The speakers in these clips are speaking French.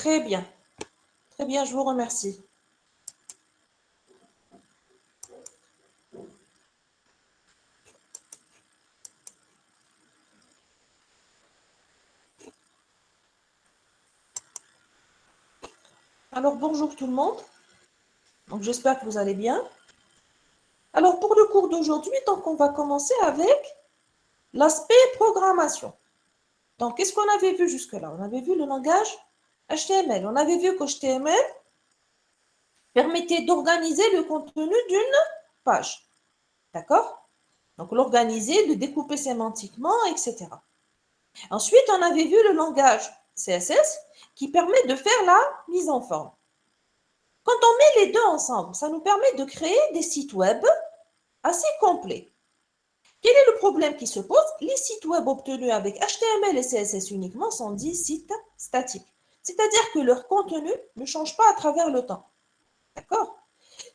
Très bien. Très bien, je vous remercie. Alors, bonjour tout le monde. Donc, j'espère que vous allez bien. Alors, pour le cours d'aujourd'hui, donc, on va commencer avec l'aspect programmation. Donc, qu'est-ce qu'on avait vu jusque-là? On avait vu le langage HTML. On avait vu qu'HTML permettait d'organiser le contenu d'une page. D'accord? Donc, l'organiser, le découper sémantiquement, etc. Ensuite, on avait vu le langage CSS qui permet de faire la mise en forme. Quand on met les deux ensemble, ça nous permet de créer des sites web assez complets. Quel est le problème qui se pose? Les sites web obtenus avec HTML et CSS uniquement sont dits sites statiques. C'est-à-dire que leur contenu ne change pas à travers le temps. D'accord?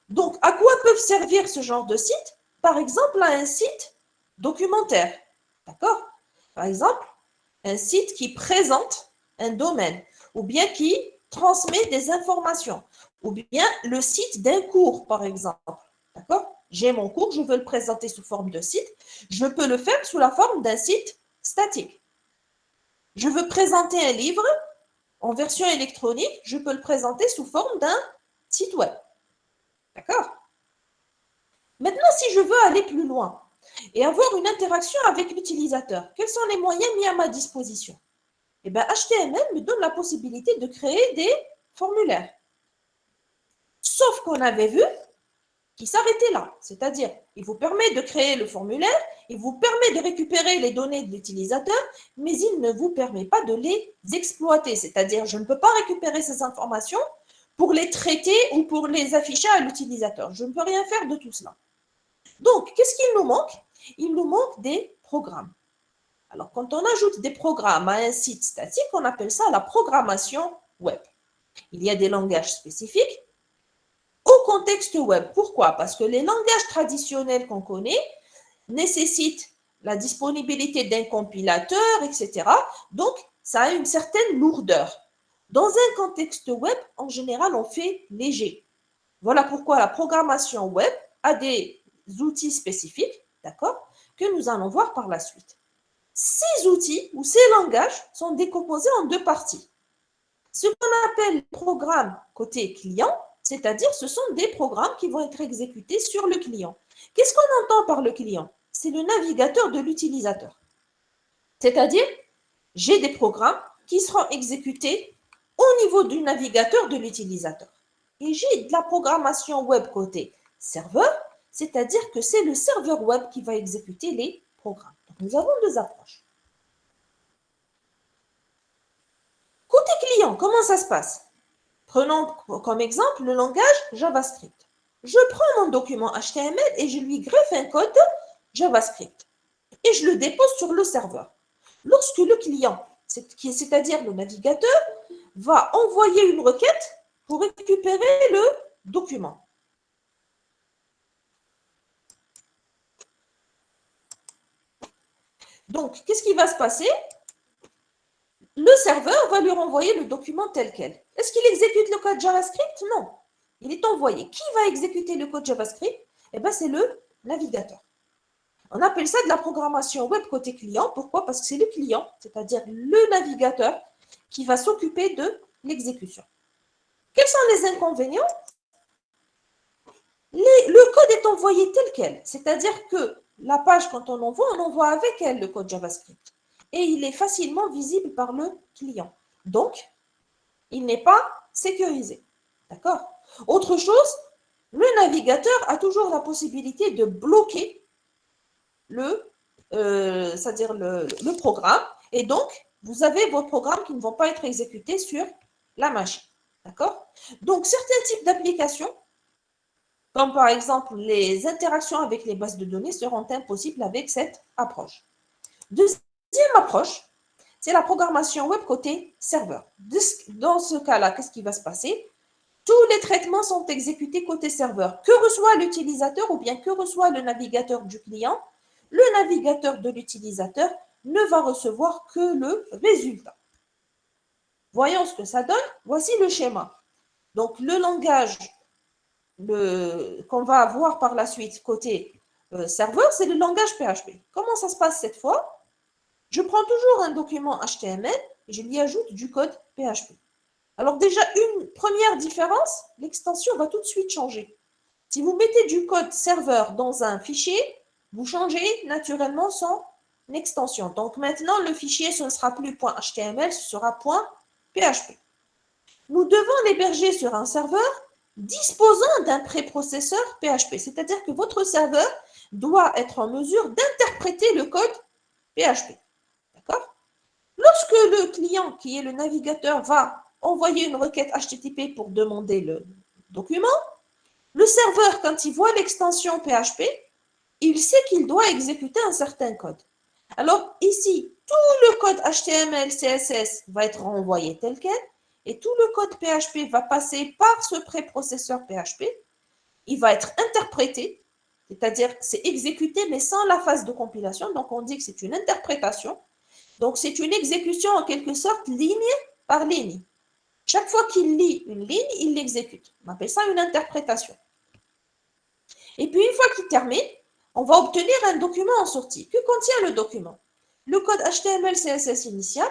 Donc, à quoi peuvent servir ce genre de sites? Par exemple, à un site documentaire. D'accord? Par exemple, un site qui présente un domaine ou bien qui transmet des informations ou bien le site d'un cours, par exemple. D'accord? J'ai mon cours, je veux le présenter sous forme de site. Je peux le faire sous la forme d'un site statique. Je veux présenter un livre en version électronique, je peux le présenter sous forme d'un site web. D'accord? Maintenant, si je veux aller plus loin et avoir une interaction avec l'utilisateur, quels sont les moyens mis à ma disposition? Eh bien, HTML me donne la possibilité de créer des formulaires. Sauf qu'on avait vu qu'il s'arrêtait là. C'est-à-dire, il vous permet de créer le formulaire, il vous permet de récupérer les données de l'utilisateur, mais il ne vous permet pas de les exploiter. C'est-à-dire, je ne peux pas récupérer ces informations pour les traiter ou pour les afficher à l'utilisateur. Je ne peux rien faire de tout cela. Donc, qu'est-ce qu'il nous manque? Il nous manque des programmes. Alors, quand on ajoute des programmes à un site statique, on appelle ça la programmation web. Il y a des langages spécifiques au contexte web. Pourquoi? Parce que les langages traditionnels qu'on connaît nécessitent la disponibilité d'un compilateur, etc. Donc, ça a une certaine lourdeur. Dans un contexte web, en général, on fait léger. Voilà pourquoi la programmation web a des outils spécifiques, d'accord, que nous allons voir par la suite. Ces outils ou ces langages sont décomposés en deux parties. Ce qu'on appelle programme côté client, c'est-à-dire ce sont des programmes qui vont être exécutés sur le client. Qu'est-ce qu'on entend par le client? C'est le navigateur de l'utilisateur. C'est-à-dire, j'ai des programmes qui seront exécutés au niveau du navigateur de l'utilisateur. Et j'ai de la programmation web côté serveur, c'est-à-dire que c'est le serveur web qui va exécuter les programmes. Donc, nous avons deux approches. Côté client, comment ça se passe? Prenons comme exemple le langage JavaScript. Je prends mon document HTML et je lui greffe un code JavaScript et je le dépose sur le serveur. Lorsque le client, c'est-à-dire le navigateur, va envoyer une requête pour récupérer le document. Donc, qu'est-ce qui va se passer? Le serveur va lui renvoyer le document tel quel. Est-ce qu'il exécute le code JavaScript? Non. Il est envoyé. Qui va exécuter le code JavaScript? Eh bien, c'est le navigateur. On appelle ça de la programmation web côté client. Pourquoi? Parce que c'est le client, c'est-à-dire le navigateur, qui va s'occuper de l'exécution. Quels sont les inconvénients? Le code est envoyé tel quel, c'est-à-dire que la page, quand on envoie avec elle le code JavaScript. Et il est facilement visible par le client. Donc, il n'est pas sécurisé. D'accord? Autre chose, le navigateur a toujours la possibilité de bloquer c'est-à-dire le programme. Et donc, vous avez vos programmes qui ne vont pas être exécutés sur la machine. D'accord? Donc, certains types d'applications, comme par exemple les interactions avec les bases de données, seront impossibles avec cette approche. Deuxième approche, c'est la programmation web côté serveur. Dans ce cas-là, qu'est-ce qui va se passer? Tous les traitements sont exécutés côté serveur. Que reçoit l'utilisateur ou bien que reçoit le navigateur du client? Le navigateur de l'utilisateur ne va recevoir que le résultat. voyons ce que ça donne. Voici le schéma. Donc, le langage qu'on va avoir par la suite côté serveur, c'est le langage PHP. Comment ça se passe cette fois? Je prends toujours un document HTML et je lui ajoute du code PHP. Alors déjà, une première différence, l'extension va tout de suite changer. Si vous mettez du code serveur dans un fichier, vous changez naturellement son extension. Donc maintenant, le fichier, ce ne sera plus .html, ce sera .php. Nous devons l'héberger sur un serveur disposant d'un préprocesseur PHP, c'est-à-dire que votre serveur doit être en mesure d'interpréter le code PHP. D'accord? Lorsque le client, qui est le navigateur, va envoyer une requête HTTP pour demander le document, le serveur, quand il voit l'extension PHP, il sait qu'il doit exécuter un certain code. Alors ici, tout le code HTML, CSS va être renvoyé tel quel, et tout le code PHP va passer par ce préprocesseur PHP. Il va être interprété, c'est-à-dire c'est exécuté, mais sans la phase de compilation. Donc on dit que c'est une interprétation. Donc c'est une exécution en quelque sorte ligne par ligne. Chaque fois qu'il lit une ligne, il l'exécute. On appelle ça une interprétation. Et puis une fois qu'il termine, on va obtenir un document en sortie. Que contient le document? Le code HTML CSS initial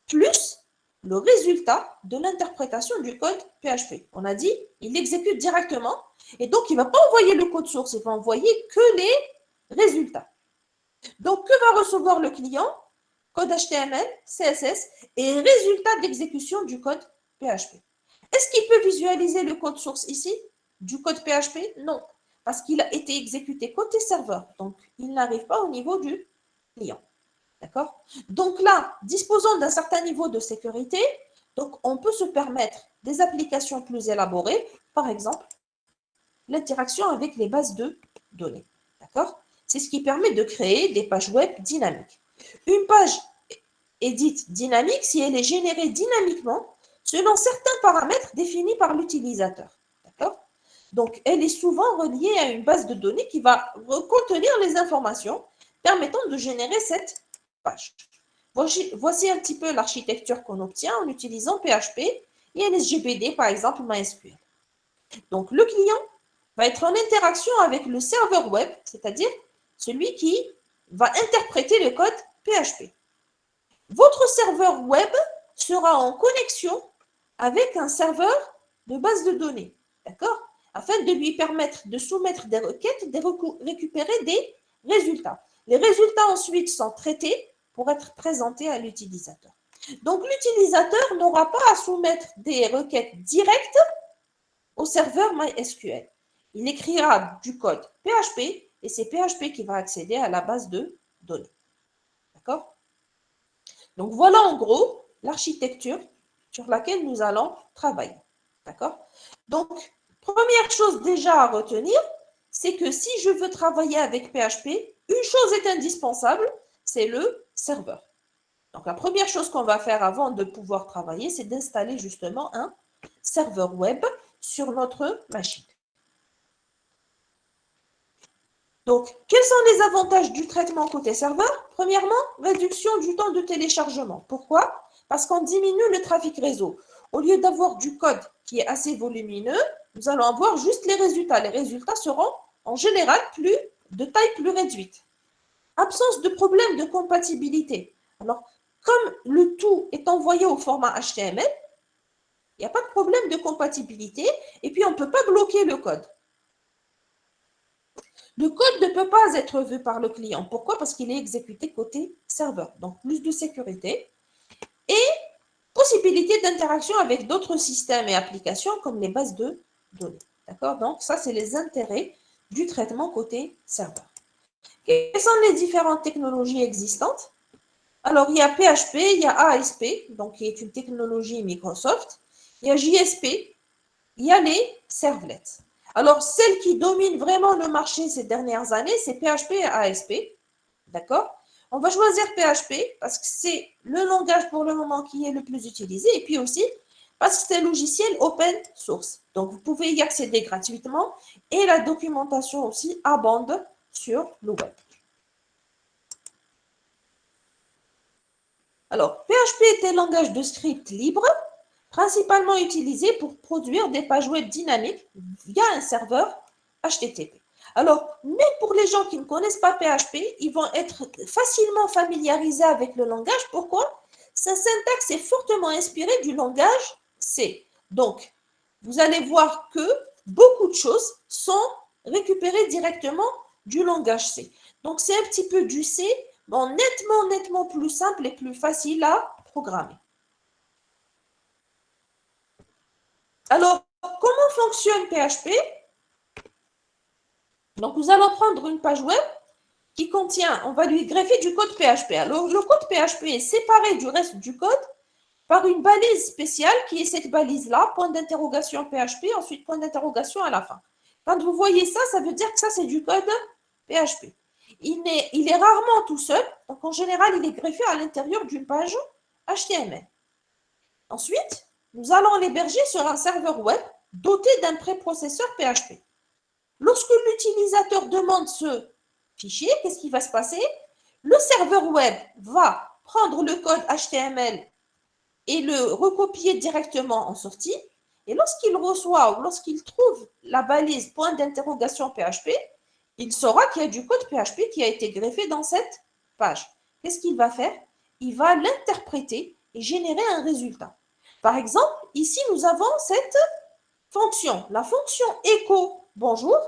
plus le résultat de l'interprétation du code PHP. On a dit, il l'exécute directement et donc il ne va pas envoyer le code source, il va envoyer que les résultats. Donc, que va recevoir le client? Code HTML, CSS et résultat d'exécution du code PHP. Est-ce qu'il peut visualiser le code source ici du code PHP? Non, parce qu'il a été exécuté côté serveur. Donc, il n'arrive pas au niveau du client. D'accord? Donc là, disposant d'un certain niveau de sécurité, donc on peut se permettre des applications plus élaborées, par exemple, l'interaction avec les bases de données. D'accord? C'est ce qui permet de créer des pages web dynamiques. Une page est dite dynamique si elle est générée dynamiquement selon certains paramètres définis par l'utilisateur. D'accord? Donc, elle est souvent reliée à une base de données qui va contenir les informations permettant de générer cette page. Voici un petit peu l'architecture qu'on obtient en utilisant PHP et LSGPD, par exemple MySQL. Donc, le client va être en interaction avec le serveur web, c'est-à-dire celui qui va interpréter le code PHP. Votre serveur web sera en connexion avec un serveur de base de données, d'accord? Afin de lui permettre de soumettre des requêtes, de récupérer des résultats. Les résultats ensuite sont traités pour être présentés à l'utilisateur. Donc, l'utilisateur n'aura pas à soumettre des requêtes directes au serveur MySQL. Il écrira du code PHP et c'est PHP qui va accéder à la base de données. D'accord? Donc, voilà en gros l'architecture sur laquelle nous allons travailler. D'accord? Donc, première chose déjà à retenir, c'est que si je veux travailler avec PHP, une chose est indispensable, c'est le serveur. Donc, la première chose qu'on va faire avant de pouvoir travailler, c'est d'installer justement un serveur web sur notre machine. Donc, quels sont les avantages du traitement côté serveur? Premièrement, réduction du temps de téléchargement. Pourquoi? Parce qu'on diminue le trafic réseau. Au lieu d'avoir du code qui est assez volumineux, nous allons avoir juste les résultats. Les résultats seront en général de taille plus réduite. Absence de problème de compatibilité. Alors, comme le tout est envoyé au format HTML, il n'y a pas de problème de compatibilité et puis on ne peut pas bloquer le code. Le code ne peut pas être vu par le client. Pourquoi? Parce qu'il est exécuté côté serveur. Donc, plus de sécurité et possibilité d'interaction avec d'autres systèmes et applications comme les bases de données. D'accord? Donc, ça, c'est les intérêts du traitement côté serveur. Quelles sont les différentes technologies existantes? Alors, il y a PHP, il y a ASP, donc qui est une technologie Microsoft. Il y a JSP, il y a les servlets. Alors, celle qui domine vraiment le marché ces dernières années, c'est PHP et ASP. D'accord? On va choisir PHP parce que c'est le langage pour le moment qui est le plus utilisé et puis aussi parce que c'est un logiciel open source. Donc, vous pouvez y accéder gratuitement et la documentation aussi abonde sur le web. Alors, PHP est un langage de script libre, principalement utilisé pour produire des pages web dynamiques via un serveur HTTP. Alors, même pour les gens qui ne connaissent pas PHP, ils vont être facilement familiarisés avec le langage. Pourquoi? Sa syntaxe est fortement inspirée du langage C. Donc, vous allez voir que beaucoup de choses sont récupérées directement du langage C. Donc, c'est un petit peu du C, mais nettement plus simple et plus facile à programmer. Alors, comment fonctionne PHP? Donc, nous allons prendre une page web qui contient, on va lui greffer du code PHP. Alors, le code PHP est séparé du reste du code par une balise spéciale qui est cette balise-là, point d'interrogation PHP, ensuite point d'interrogation à la fin. Quand vous voyez ça, ça veut dire que ça, c'est du code PHP. Il est rarement tout seul, donc en général, il est greffé à l'intérieur d'une page HTML. Ensuite, nous allons l'héberger sur un serveur web doté d'un préprocesseur PHP. Lorsque l'utilisateur demande ce fichier, qu'est-ce qui va se passer? Le serveur web va prendre le code HTML et le recopier directement en sortie. Et lorsqu'il reçoit ou lorsqu'il trouve la balise point d'interrogation PHP, il saura qu'il y a du code PHP qui a été greffé dans cette page. Qu'est-ce qu'il va faire? Il va l'interpréter et générer un résultat. Par exemple, ici, nous avons cette fonction, la fonction echo bonjour.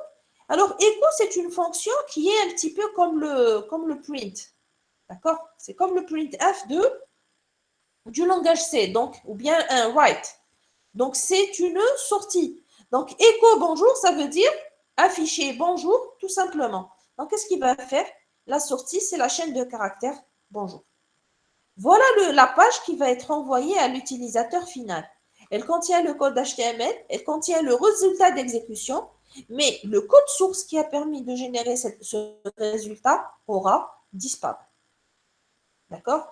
Alors, echo, c'est une fonction qui est un petit peu comme le print. D'accord? C'est comme le printf du langage C, donc, ou bien un write. Donc, c'est une sortie. Donc, echo bonjour, ça veut dire afficher bonjour, tout simplement. Donc, qu'est-ce qu'il va faire? La sortie, c'est la chaîne de caractères bonjour. Voilà la page qui va être envoyée à l'utilisateur final. Elle contient le code HTML, elle contient le résultat d'exécution, mais le code source qui a permis de générer ce résultat aura disparu. D'accord?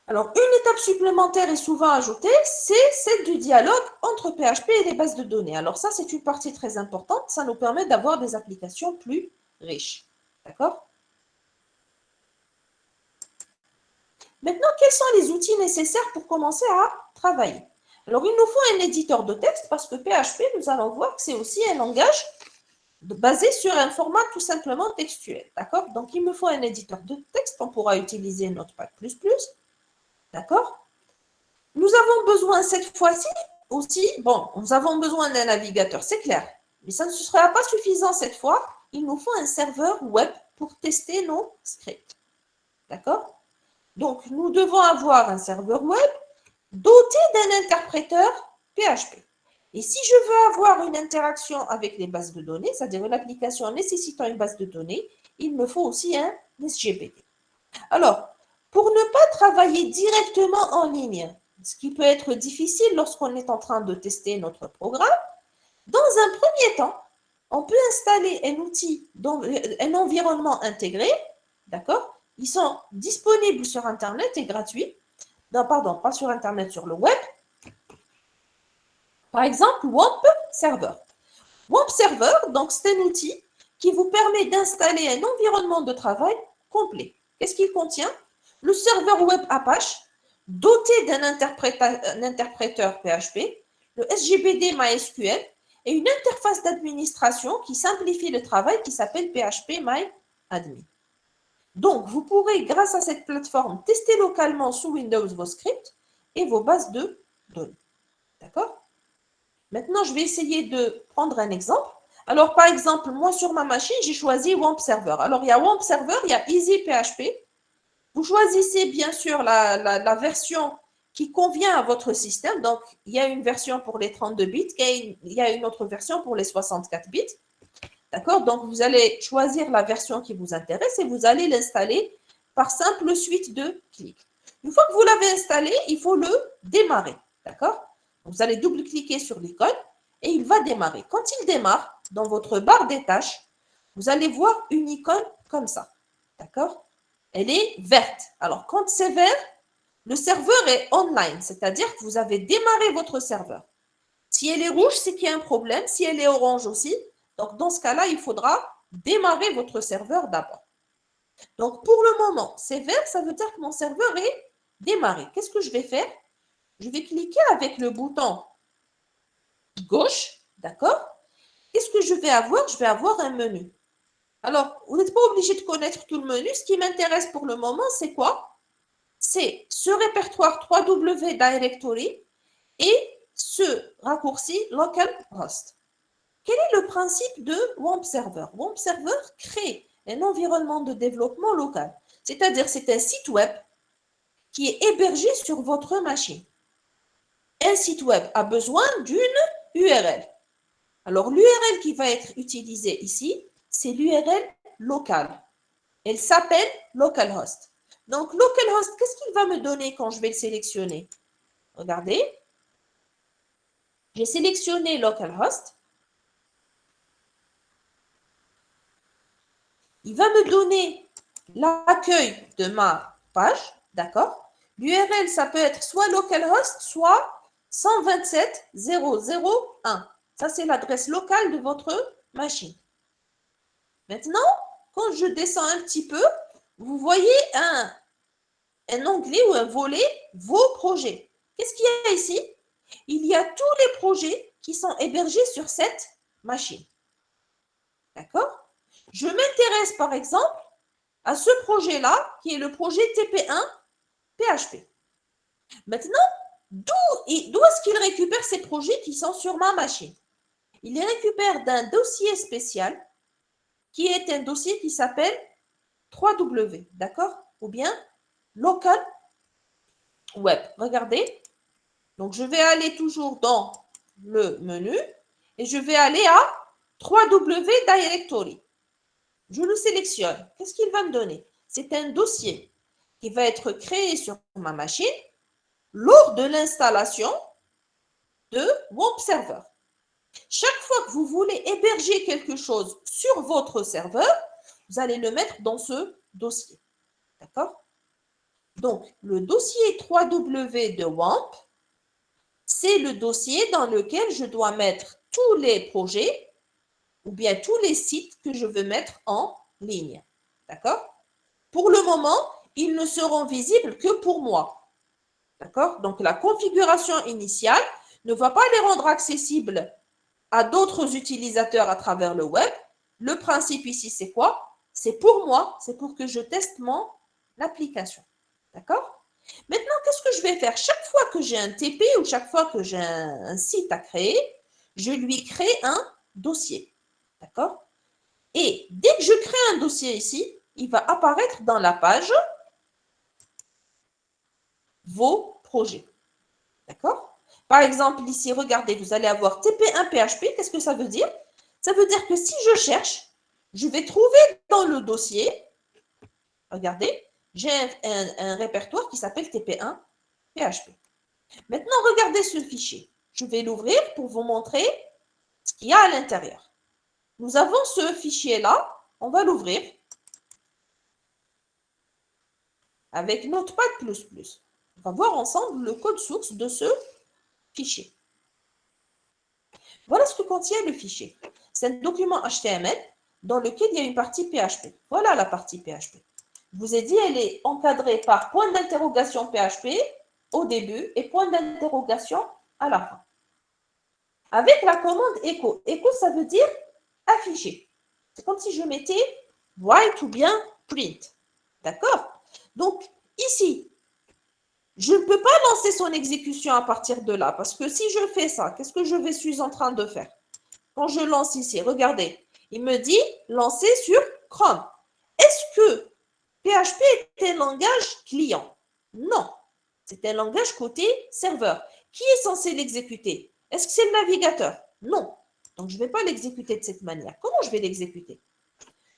Alors, une étape supplémentaire est souvent ajoutée, c'est celle du dialogue entre PHP et les bases de données. Alors ça, c'est une partie très importante. Ça nous permet d'avoir des applications plus riches. D'accord? Maintenant, quels sont les outils nécessaires pour commencer à travailler? Alors, il nous faut un éditeur de texte parce que PHP, nous allons voir que c'est aussi un langage basé sur un format tout simplement textuel. D'accord? Donc, il me faut un éditeur de texte. On pourra utiliser Notepad++. D'accord? Nous avons besoin cette fois-ci aussi, bon, nous avons besoin d'un navigateur, c'est clair. Mais ça ne sera pas suffisant cette fois. Il nous faut un serveur web pour tester nos scripts. D'accord? Donc, nous devons avoir un serveur web doté d'un interpréteur PHP. Et si je veux avoir une interaction avec les bases de données, c'est-à-dire une application nécessitant une base de données, il me faut aussi un SGBD. Alors, pour ne pas travailler directement en ligne, ce qui peut être difficile lorsqu'on est en train de tester notre programme, dans un premier temps, on peut installer un outil, un environnement intégré, d'accord? Ils sont disponibles sur Internet et gratuits. Non, pardon, pas sur Internet, sur le web. Par exemple, WAMP Server. WAMP Server, donc c'est un outil qui vous permet d'installer un environnement de travail complet. Qu'est-ce qu'il contient? Le serveur web Apache, doté d'un interpréteur PHP, le SGBD MySQL et une interface d'administration qui simplifie le travail qui s'appelle PHP MyAdmin. Donc, vous pourrez, grâce à cette plateforme, tester localement sous Windows vos scripts et vos bases de données. D'accord? Maintenant, je vais essayer de prendre un exemple. Alors, par exemple, moi, sur ma machine, j'ai choisi WAMP Server. Alors, il y a WAMP Server, il y a Easy PHP. Vous choisissez bien sûr la version qui convient à votre système. Donc, il y a une version pour les 32 bits, il y a une autre version pour les 64 bits. D'accord? Donc, vous allez choisir la version qui vous intéresse et vous allez l'installer par simple suite de clics. Une fois que vous l'avez installé, il faut le démarrer. D'accord? Vous allez double-cliquer sur l'icône et il va démarrer. Quand il démarre, dans votre barre des tâches, vous allez voir une icône comme ça. D'accord? Elle est verte. Alors, quand c'est vert, le serveur est online, c'est-à-dire que vous avez démarré votre serveur. Si elle est rouge, c'est qu'il y a un problème. Si elle est orange aussi, donc dans ce cas-là, il faudra démarrer votre serveur d'abord. Donc, pour le moment, c'est vert, ça veut dire que mon serveur est démarré. Qu'est-ce que je vais faire? Je vais cliquer avec le bouton gauche, d'accord? Qu'est-ce que je vais avoir? Je vais avoir un menu. Alors, vous n'êtes pas obligé de connaître tout le menu. Ce qui m'intéresse pour le moment, c'est quoi? C'est ce répertoire 3W Directory et ce raccourci localhost. Quel est le principe de WAMP Server? WAMP Server crée un environnement de développement local. C'est-à-dire, c'est un site web qui est hébergé sur votre machine. Un site web a besoin d'une URL. Alors, l'URL qui va être utilisée ici, c'est l'URL locale. Elle s'appelle localhost. Donc, localhost, qu'est-ce qu'il va me donner quand je vais le sélectionner? Regardez. J'ai sélectionné localhost. Il va me donner l'accueil de ma page, d'accord? L'URL, ça peut être soit localhost, soit 127.0.0.1. Ça, c'est l'adresse locale de votre machine. Maintenant, quand je descends un petit peu, vous voyez un onglet ou un volet « Vos projets ». Qu'est-ce qu'il y a ici? Il y a tous les projets qui sont hébergés sur cette machine. D'accord? Je m'intéresse par exemple à ce projet-là, qui est le projet TP1 PHP. Maintenant, d'où est-ce qu'il récupère ces projets qui sont sur ma machine? Il les récupère d'un dossier spécial, qui est un dossier qui s'appelle 3W, d'accord? Ou bien local web. Regardez. Donc, je vais aller toujours dans le menu et je vais aller à 3W Directory. Je le sélectionne. Qu'est-ce qu'il va me donner? C'est un dossier qui va être créé sur ma machine lors de l'installation de WAMP Server. Chaque fois que vous voulez héberger quelque chose sur votre serveur, vous allez le mettre dans ce dossier. D'accord? Donc, le dossier 3W de WAMP, c'est le dossier dans lequel je dois mettre tous les projets ou bien tous les sites que je veux mettre en ligne. D'accord? Pour le moment, ils ne seront visibles que pour moi. D'accord? Donc, la configuration initiale ne va pas les rendre accessibles à d'autres utilisateurs à travers le web. Le principe ici, c'est quoi? C'est pour moi, c'est pour que je teste mon application. D'accord? Maintenant, qu'est-ce que je vais faire? Chaque fois que j'ai un TP ou chaque fois que j'ai un site à créer, je lui crée un dossier. D'accord? Et dès que je crée un dossier ici, il va apparaître dans la page vos projets. D'accord? Par exemple, ici, regardez, vous allez avoir TP1 PHP. Qu'est-ce que ça veut dire? Ça veut dire que si je cherche, je vais trouver dans le dossier, regardez, j'ai un répertoire qui s'appelle TP1 PHP. Maintenant, regardez ce fichier. Je vais l'ouvrir pour vous montrer ce qu'il y a à l'intérieur. Nous avons ce fichier-là. On va l'ouvrir avec Notepad++. On va voir ensemble le code source de ce fichier. Voilà ce que contient le fichier. C'est un document HTML dans lequel il y a une partie PHP. Voilà la partie PHP. Je vous ai dit, elle est encadrée par point d'interrogation PHP au début et point d'interrogation à la fin. Avec la commande echo. Echo, ça veut dire afficher. C'est comme si je mettais write ou bien print. D'accord? Donc, ici, je ne peux pas lancer son exécution à partir de là, parce que si je fais ça, qu'est-ce que je suis en train de faire? Quand je lance ici, regardez, il me dit lancer sur Chrome. Est-ce que PHP est un langage client? Non, c'est un langage côté serveur. Qui est censé l'exécuter? Est-ce que c'est le navigateur? Non. Donc, je ne vais pas l'exécuter de cette manière. Comment je vais l'exécuter?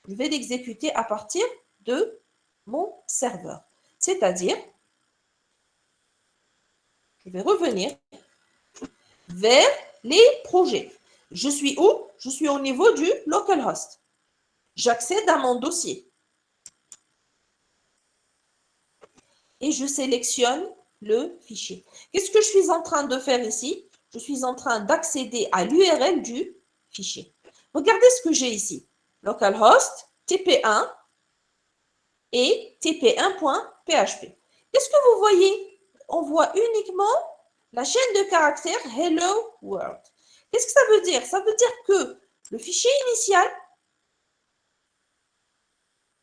Je vais l'exécuter à partir de mon serveur. C'est-à-dire, je vais revenir vers les projets. Je suis où? Je suis au niveau du localhost. J'accède à mon dossier. Et je sélectionne le fichier. Qu'est-ce que je suis en train de faire ici? Je suis en train d'accéder à l'URL du fichier. Regardez ce que j'ai ici. localhost, TP1 et TP1.php. Qu'est-ce que vous voyez? On voit uniquement la chaîne de caractères Hello World. Qu'est-ce que ça veut dire? Ça veut dire que le fichier initial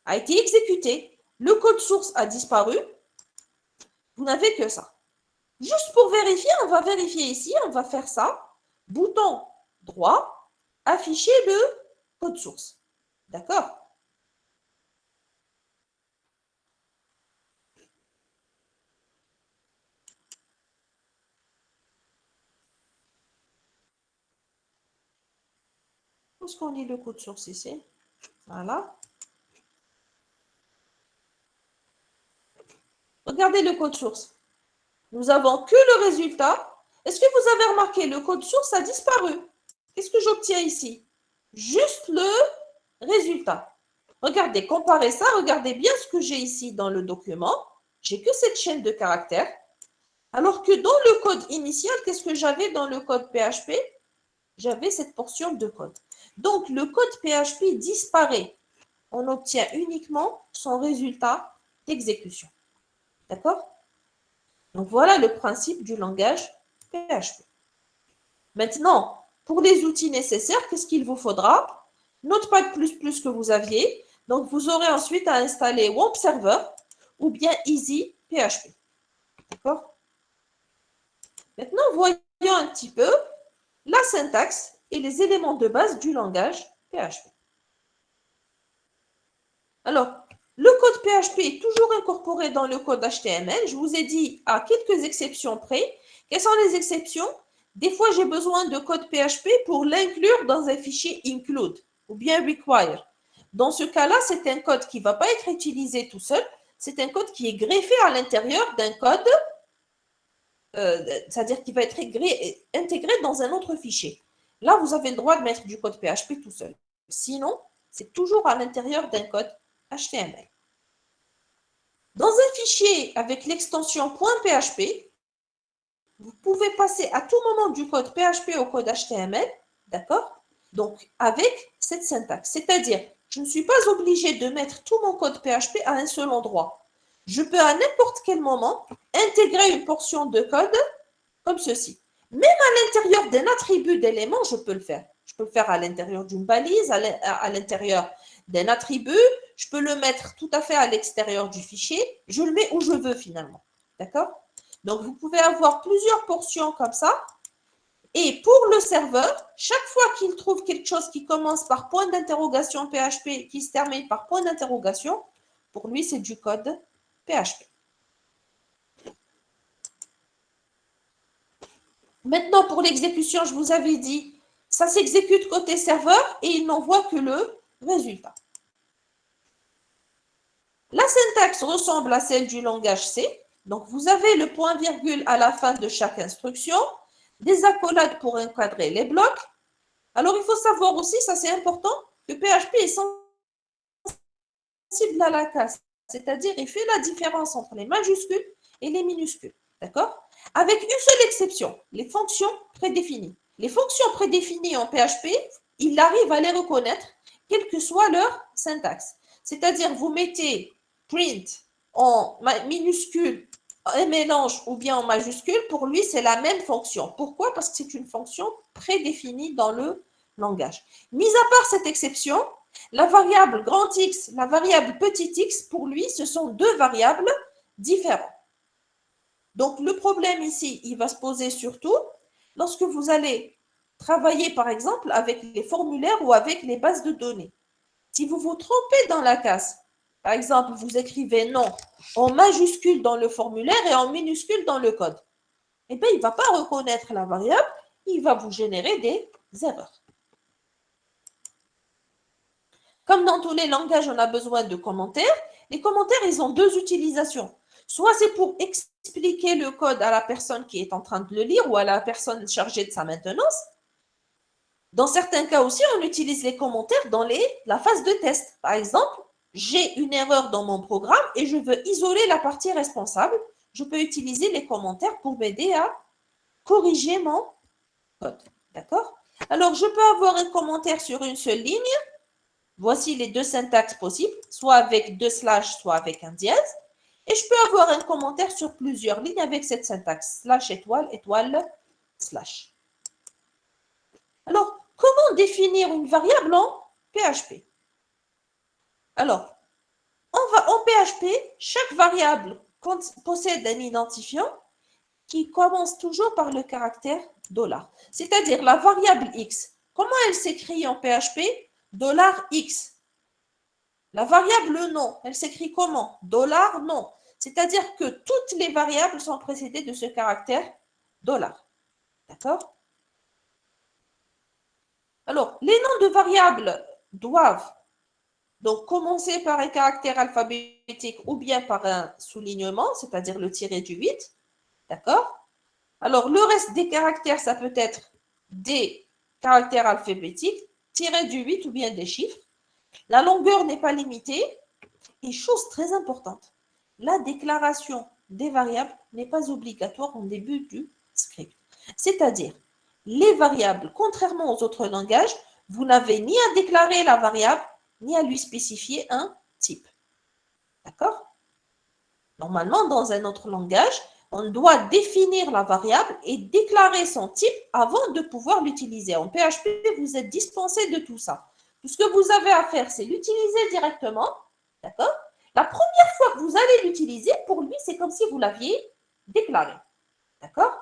a été exécuté, le code source a disparu, vous n'avez que ça. Juste pour vérifier, on va vérifier ici, on va faire ça. Bouton droit, afficher le code source. D'accord? Où est-ce qu'on lit le code source ici? Voilà. Regardez le code source. Nous avons que le résultat. Est-ce que vous avez remarqué, le code source a disparu? Qu'est-ce que j'obtiens ici? Juste le résultat. Regardez, comparez ça, regardez bien ce que j'ai ici dans le document. J'ai que cette chaîne de caractères. Alors que dans le code initial, qu'est-ce que j'avais dans le code PHP? J'avais cette portion de code. Donc, le code PHP disparaît. On obtient uniquement son résultat d'exécution. D'accord? Donc, voilà le principe du langage PHP. Maintenant, pour les outils nécessaires, qu'est-ce qu'il vous faudra? Notepad++ que vous aviez. Donc, vous aurez ensuite à installer WAMP Server ou bien Easy PHP. D'accord? Maintenant, voyons un petit peu la syntaxe et les éléments de base du langage PHP. Alors, le code PHP est toujours incorporé dans le code HTML. Je vous ai dit à quelques exceptions près. Quelles sont les exceptions? Des fois, j'ai besoin de code PHP pour l'inclure dans un fichier include ou bien require. Dans ce cas-là, c'est un code qui ne va pas être utilisé tout seul. C'est un code qui est greffé à l'intérieur d'un code, c'est-à-dire qui va être intégré dans un autre fichier. Là, vous avez le droit de mettre du code PHP tout seul. Sinon, c'est toujours à l'intérieur d'un code HTML. Dans un fichier avec l'extension .php, vous pouvez passer à tout moment du code PHP au code HTML, d'accord? Donc, avec cette syntaxe. C'est-à-dire, je ne suis pas obligé de mettre tout mon code PHP à un seul endroit. Je peux à n'importe quel moment intégrer une portion de code comme ceci. Même à l'intérieur d'un attribut d'élément, je peux le faire. Je peux le faire à l'intérieur d'une balise, à l'intérieur d'un attribut. Je peux le mettre tout à fait à l'extérieur du fichier. Je le mets où je veux finalement. D'accord? Donc, vous pouvez avoir plusieurs portions comme ça. Et pour le serveur, chaque fois qu'il trouve quelque chose qui commence par point d'interrogation PHP, qui se termine par point d'interrogation, pour lui, c'est du code PHP. Maintenant, pour l'exécution, je vous avais dit, ça s'exécute côté serveur et il n'envoie que le résultat. La syntaxe ressemble à celle du langage C. Donc, vous avez le point-virgule à la fin de chaque instruction, des accolades pour encadrer les blocs. Alors, il faut savoir aussi, ça c'est important, que PHP est sensible à la casse. C'est-à-dire, il fait la différence entre les majuscules et les minuscules. D'accord? Avec une seule exception, les fonctions prédéfinies. Les fonctions prédéfinies en PHP, il arrive à les reconnaître, quelle que soit leur syntaxe. C'est-à-dire, vous mettez print en minuscule, un mélange ou bien en majuscule, pour lui, c'est la même fonction. Pourquoi? Parce que c'est une fonction prédéfinie dans le langage. Mis à part cette exception, la variable grand X, la variable petit x, pour lui, ce sont deux variables différentes. Donc, le problème ici, il va se poser surtout lorsque vous allez travailler, par exemple, avec les formulaires ou avec les bases de données. Si vous vous trompez dans la case, par exemple, vous écrivez non en majuscule dans le formulaire et en minuscule dans le code, eh bien, il ne va pas reconnaître la variable, il va vous générer des erreurs. Comme dans tous les langages, on a besoin de commentaires. Les commentaires, ils ont deux utilisations. Soit c'est pour expliquer le code à la personne qui est en train de le lire ou à la personne chargée de sa maintenance. Dans certains cas aussi, on utilise les commentaires dans la phase de test. Par exemple, j'ai une erreur dans mon programme et je veux isoler la partie responsable. Je peux utiliser les commentaires pour m'aider à corriger mon code. D'accord? Alors, je peux avoir un commentaire sur une seule ligne, Voici les deux syntaxes possibles, soit avec deux slash, soit avec un dièse. Et je peux avoir un commentaire sur plusieurs lignes avec cette syntaxe, slash étoile, étoile, slash. Alors, comment définir une variable en PHP? Alors, en PHP, chaque variable possède un identifiant qui commence toujours par le caractère $. C'est-à-dire la variable x. Comment elle s'écrit en PHP? $x. La variable nom, elle s'écrit comment? $nom. C'est-à-dire que toutes les variables sont précédées de ce caractère $. D'accord? Alors, les noms de variables doivent donc commencer par un caractère alphabétique ou bien par un soulignement, c'est-à-dire le tiré du 8. D'accord? Alors, le reste des caractères, ça peut être des caractères alphabétiques, tirés du 8 ou bien des chiffres. La longueur n'est pas limitée. Et chose très importante, la déclaration des variables n'est pas obligatoire en début du script. C'est-à-dire, les variables, contrairement aux autres langages, vous n'avez ni à déclarer la variable, ni à lui spécifier un type. D'accord? Normalement, dans un autre langage, on doit définir la variable et déclarer son type avant de pouvoir l'utiliser. En PHP, vous êtes dispensé de tout ça. Tout ce que vous avez à faire, c'est l'utiliser directement. D'accord? La première fois que vous allez l'utiliser, pour lui, c'est comme si vous l'aviez déclaré. D'accord?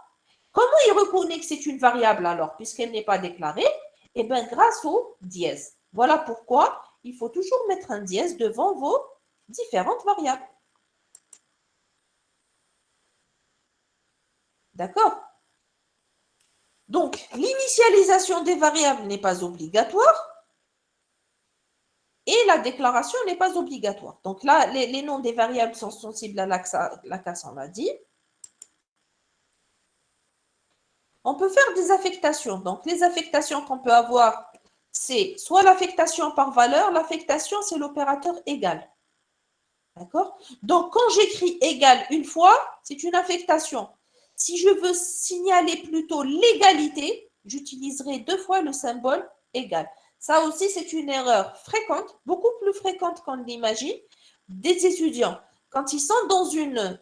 Comment il reconnaît que c'est une variable alors, puisqu'elle n'est pas déclarée? Eh bien, grâce au dièse. Voilà pourquoi il faut toujours mettre un dièse devant vos différentes variables. D'accord? Donc, l'initialisation des variables n'est pas obligatoire et la déclaration n'est pas obligatoire. Donc là, les noms des variables sont sensibles à la casse, on l'a dit. On peut faire des affectations. Donc, les affectations qu'on peut avoir, c'est soit l'affectation par valeur, l'affectation, c'est l'opérateur égal. D'accord? Donc, quand j'écris égal une fois, c'est une affectation. Si je veux signaler plutôt l'égalité, j'utiliserai 2 fois le symbole égal. Ça aussi, c'est une erreur fréquente, beaucoup plus fréquente qu'on l'imagine, des étudiants. Quand ils sont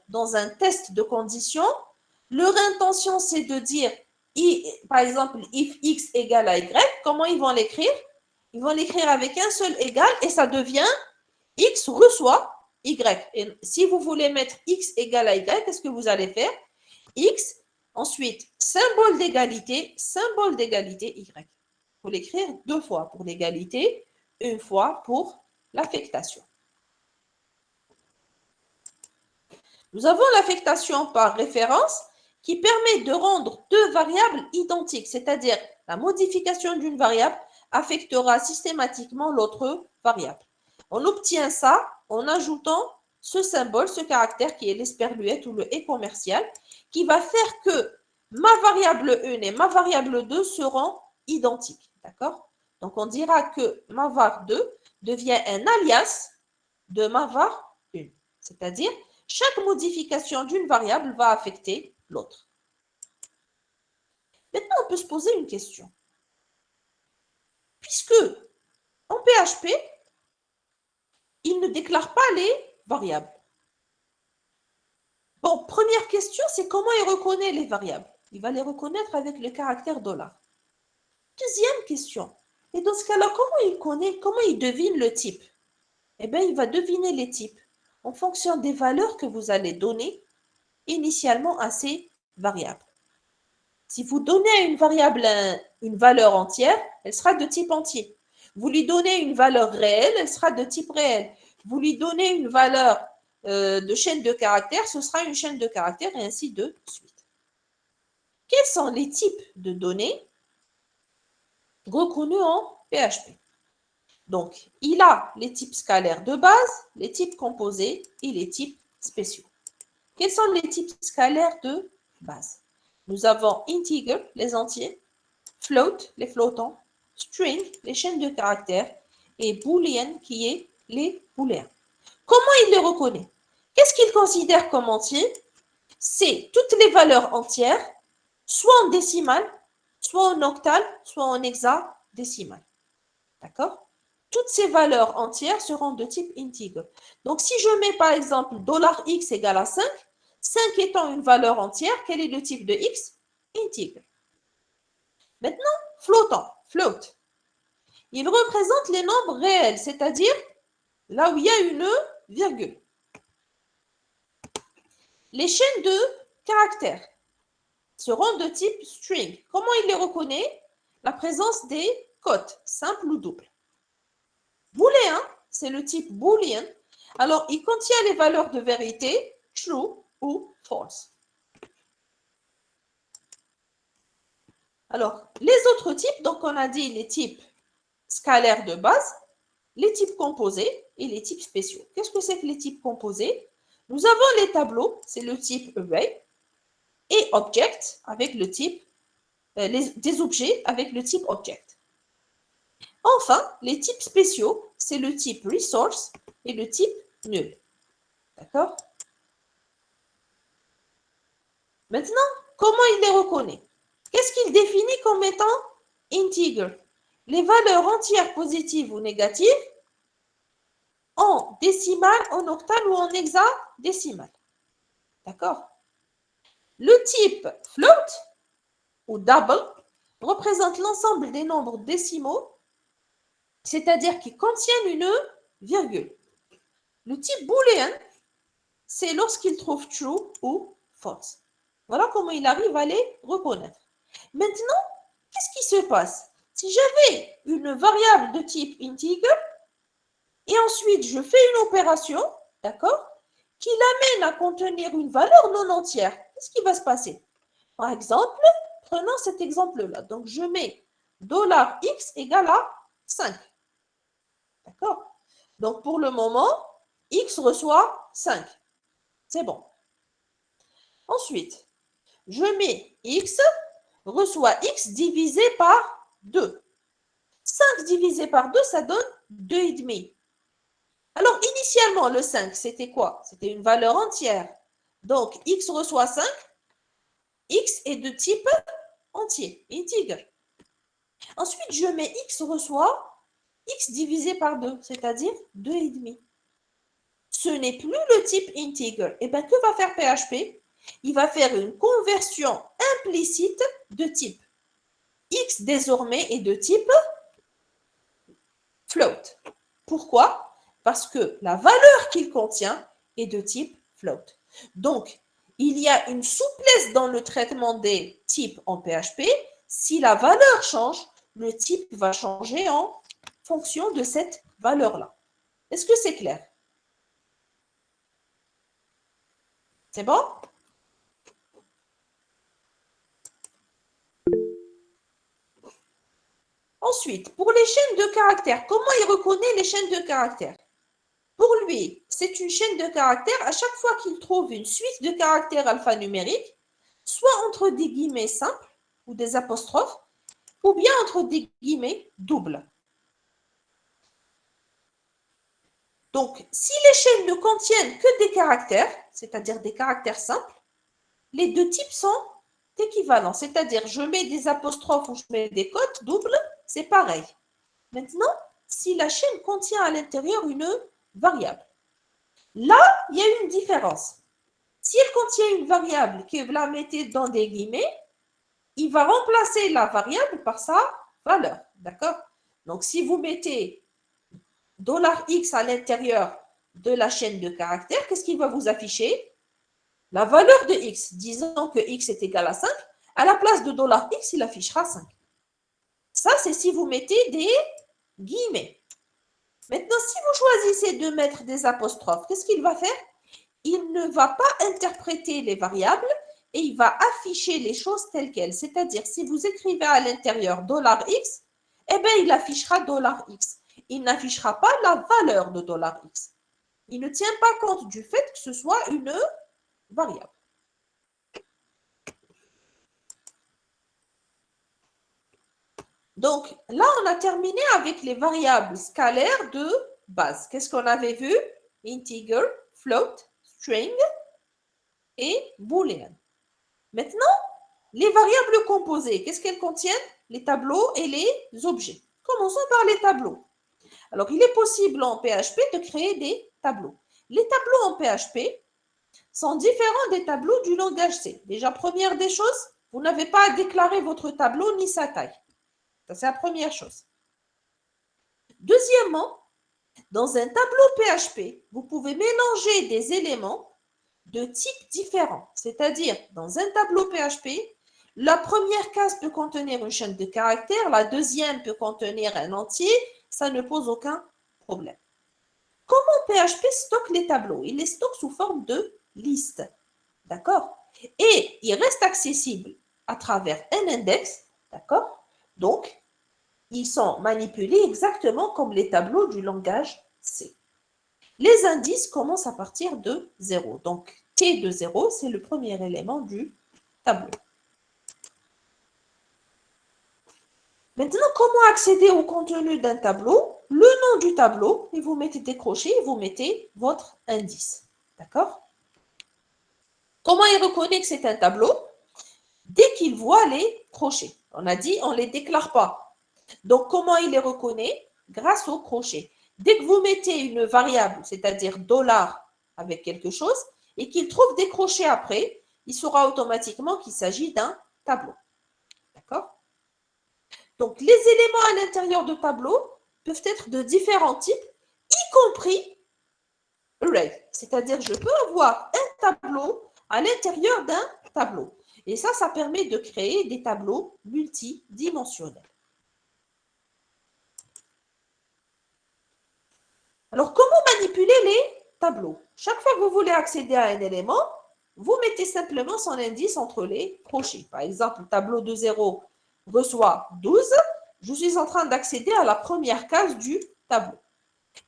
dans un test de conditions, leur intention, c'est de dire, par exemple, if x égale à y, comment ils vont l'écrire? Ils vont l'écrire avec un seul égal et ça devient x reçoit y. Et si vous voulez mettre x égale à y, qu'est-ce que vous allez faire? X, ensuite, symbole d'égalité, y. Il faut l'écrire 2 fois pour l'égalité, 1 fois pour l'affectation. Nous avons l'affectation par référence qui permet de rendre deux variables identiques, c'est-à-dire la modification d'une variable affectera systématiquement l'autre variable. On obtient ça en ajoutant ce symbole, ce caractère qui est l'esperluette ou le et commercial, qui va faire que ma variable 1 et ma variable 2 seront identiques. D'accord? Donc, on dira que ma var 2 devient un alias de ma var 1. C'est-à-dire, chaque modification d'une variable va affecter l'autre. Maintenant, on peut se poser une question. Puisque en PHP, il ne déclare pas les variables. Bon, première question, c'est comment il reconnaît les variables. Il va les reconnaître avec le caractère $. Deuxième question, et dans ce cas-là, comment il devine le type? Eh bien, il va deviner les types en fonction des valeurs que vous allez donner initialement à ces variables. Si vous donnez à une variable une valeur entière, elle sera de type entier. Vous lui donnez une valeur réelle, elle sera de type réel. Vous lui donnez une valeur de chaîne de caractères, ce sera une chaîne de caractères et ainsi de suite. Quels sont les types de données reconnus en PHP? Donc, il a les types scalaires de base, les types composés et les types spéciaux. Quels sont les types scalaires de base? Nous avons integer, les entiers, float, les flottants, string, les chaînes de caractères, et boolean, qui est les booléens. Comment il les reconnaît? Qu'est-ce qu'il considère comme entier? C'est toutes les valeurs entières, soit en décimale, soit en octal, soit en hexadécimal. D'accord? toutes ces valeurs entières seront de type integer. Donc, si je mets par exemple $x égale à 5, 5 étant une valeur entière, quel est le type de x? Integer. Maintenant, flottant, float. Il représente les nombres réels, c'est-à-dire là où il y a une virgule. Les chaînes de caractères seront de type string. Comment il les reconnaît? La présence des cotes, simple ou double. Booléen, c'est le type boolean. Alors, il contient les valeurs de vérité, true ou false. Alors, les autres types, donc on a dit les types scalaires de base, les types composés et les types spéciaux. Qu'est-ce que c'est que les types composés? Nous avons les tableaux, c'est le type array, et object avec le type, des objets avec le type object. Enfin, les types spéciaux, c'est le type resource et le type nul. D'accord? Maintenant, comment il les reconnaît? Qu'est-ce qu'il définit comme étant integer? Les valeurs entières positives ou négatives en décimale, en octale ou en hexadécimale. D'accord? Le type float ou double représente l'ensemble des nombres décimaux, c'est-à-dire qui contiennent une virgule. Le type booléen, c'est lorsqu'il trouve true ou false. Voilà comment il arrive à les reconnaître. Maintenant, qu'est-ce qui se passe? Si j'avais une variable de type integer et ensuite je fais une opération, d'accord, qui l'amène à contenir une valeur non entière, qu'est-ce qui va se passer? Par exemple, prenons cet exemple-là. Donc, je mets $x égale à 5. D'accord? Donc, pour le moment, x reçoit 5. C'est bon. Ensuite, je mets x reçoit x divisé par 2. 5 divisé par 2, ça donne 2,5. Alors, initialement, le 5, c'était quoi? C'était une valeur entière. Donc, x reçoit 5. X est de type entier, integer. Ensuite, je mets x reçoit x divisé par 2, c'est-à-dire 2,5. Ce n'est plus le type integer. Et bien, que va faire PHP? Il va faire une conversion implicite de type. X désormais est de type float. Pourquoi? Parce que la valeur qu'il contient est de type float. Donc, il y a une souplesse dans le traitement des types en PHP. Si la valeur change, le type va changer en fonction de cette valeur-là. Est-ce que c'est clair? C'est bon? Ensuite, pour les chaînes de caractères, comment il reconnaît les chaînes de caractères? Pour lui, c'est une chaîne de caractères. À chaque fois qu'il trouve une suite de caractères alphanumériques, soit entre des guillemets simples ou des apostrophes, ou bien entre des guillemets doubles. Donc, si les chaînes ne contiennent que des caractères, c'est-à-dire des caractères simples, les deux types sont équivalents. C'est-à-dire, je mets des apostrophes ou je mets des cotes doubles, c'est pareil. Maintenant, si la chaîne contient à l'intérieur une variable, là, il y a une différence. Si elle contient une variable que vous la mettez dans des guillemets, il va remplacer la variable par sa valeur. D'accord? Donc, si vous mettez $x à l'intérieur de la chaîne de caractères, qu'est-ce qu'il va vous afficher? La valeur de x. Disons que x est égal à 5. À la place de $x, il affichera 5. Ça, c'est si vous mettez des guillemets. Maintenant, si vous choisissez de mettre des apostrophes, qu'est-ce qu'il va faire? Il ne va pas interpréter les variables et il va afficher les choses telles quelles. C'est-à-dire, si vous écrivez à l'intérieur $x, eh bien, il affichera $x. Il n'affichera pas la valeur de $x. Il ne tient pas compte du fait que ce soit une variable. Donc, là, on a terminé avec les variables scalaires de base. Qu'est-ce qu'on avait vu? Integer, float, string et boolean. Maintenant, les variables composées, qu'est-ce qu'elles contiennent? Les tableaux et les objets. Commençons par les tableaux. Alors, il est possible en PHP de créer des tableaux. Les tableaux en PHP sont différents des tableaux du langage C. Déjà, première des choses, vous n'avez pas à déclarer votre tableau ni sa taille. Ça, c'est la première chose. Deuxièmement, dans un tableau PHP, vous pouvez mélanger des éléments de types différents. C'est-à-dire, dans un tableau PHP, la première case peut contenir une chaîne de caractères, la deuxième peut contenir un entier, ça ne pose aucun problème. Comment PHP stocke les tableaux? Il les stocke sous forme de liste. D'accord? Et il reste accessible à travers un index. D'accord? Donc, ils sont manipulés exactement comme les tableaux du langage C. Les indices commencent à partir de 0. Donc, T de 0, c'est le premier élément du tableau. Maintenant, comment accéder au contenu d'un tableau? Le nom du tableau, et vous mettez des crochets, et vous mettez votre indice. D'accord? Comment il reconnaît que c'est un tableau? Dès qu'il voit les crochets. On a dit, on ne les déclare pas. Donc, comment il les reconnaît? Grâce aux crochets. Dès que vous mettez une variable, c'est-à-dire $ avec quelque chose, et qu'il trouve des crochets après, il saura automatiquement qu'il s'agit d'un tableau. D'accord? Donc, les éléments à l'intérieur de tableau peuvent être de différents types, y compris array. C'est-à-dire, je peux avoir un tableau à l'intérieur d'un tableau. Et ça permet de créer des tableaux multidimensionnels. Alors, comment manipuler les tableaux? Chaque fois que vous voulez accéder à un élément, vous mettez simplement son indice entre les crochets. Par exemple, le tableau de 0 reçoit 12. Je suis en train d'accéder à la première case du tableau.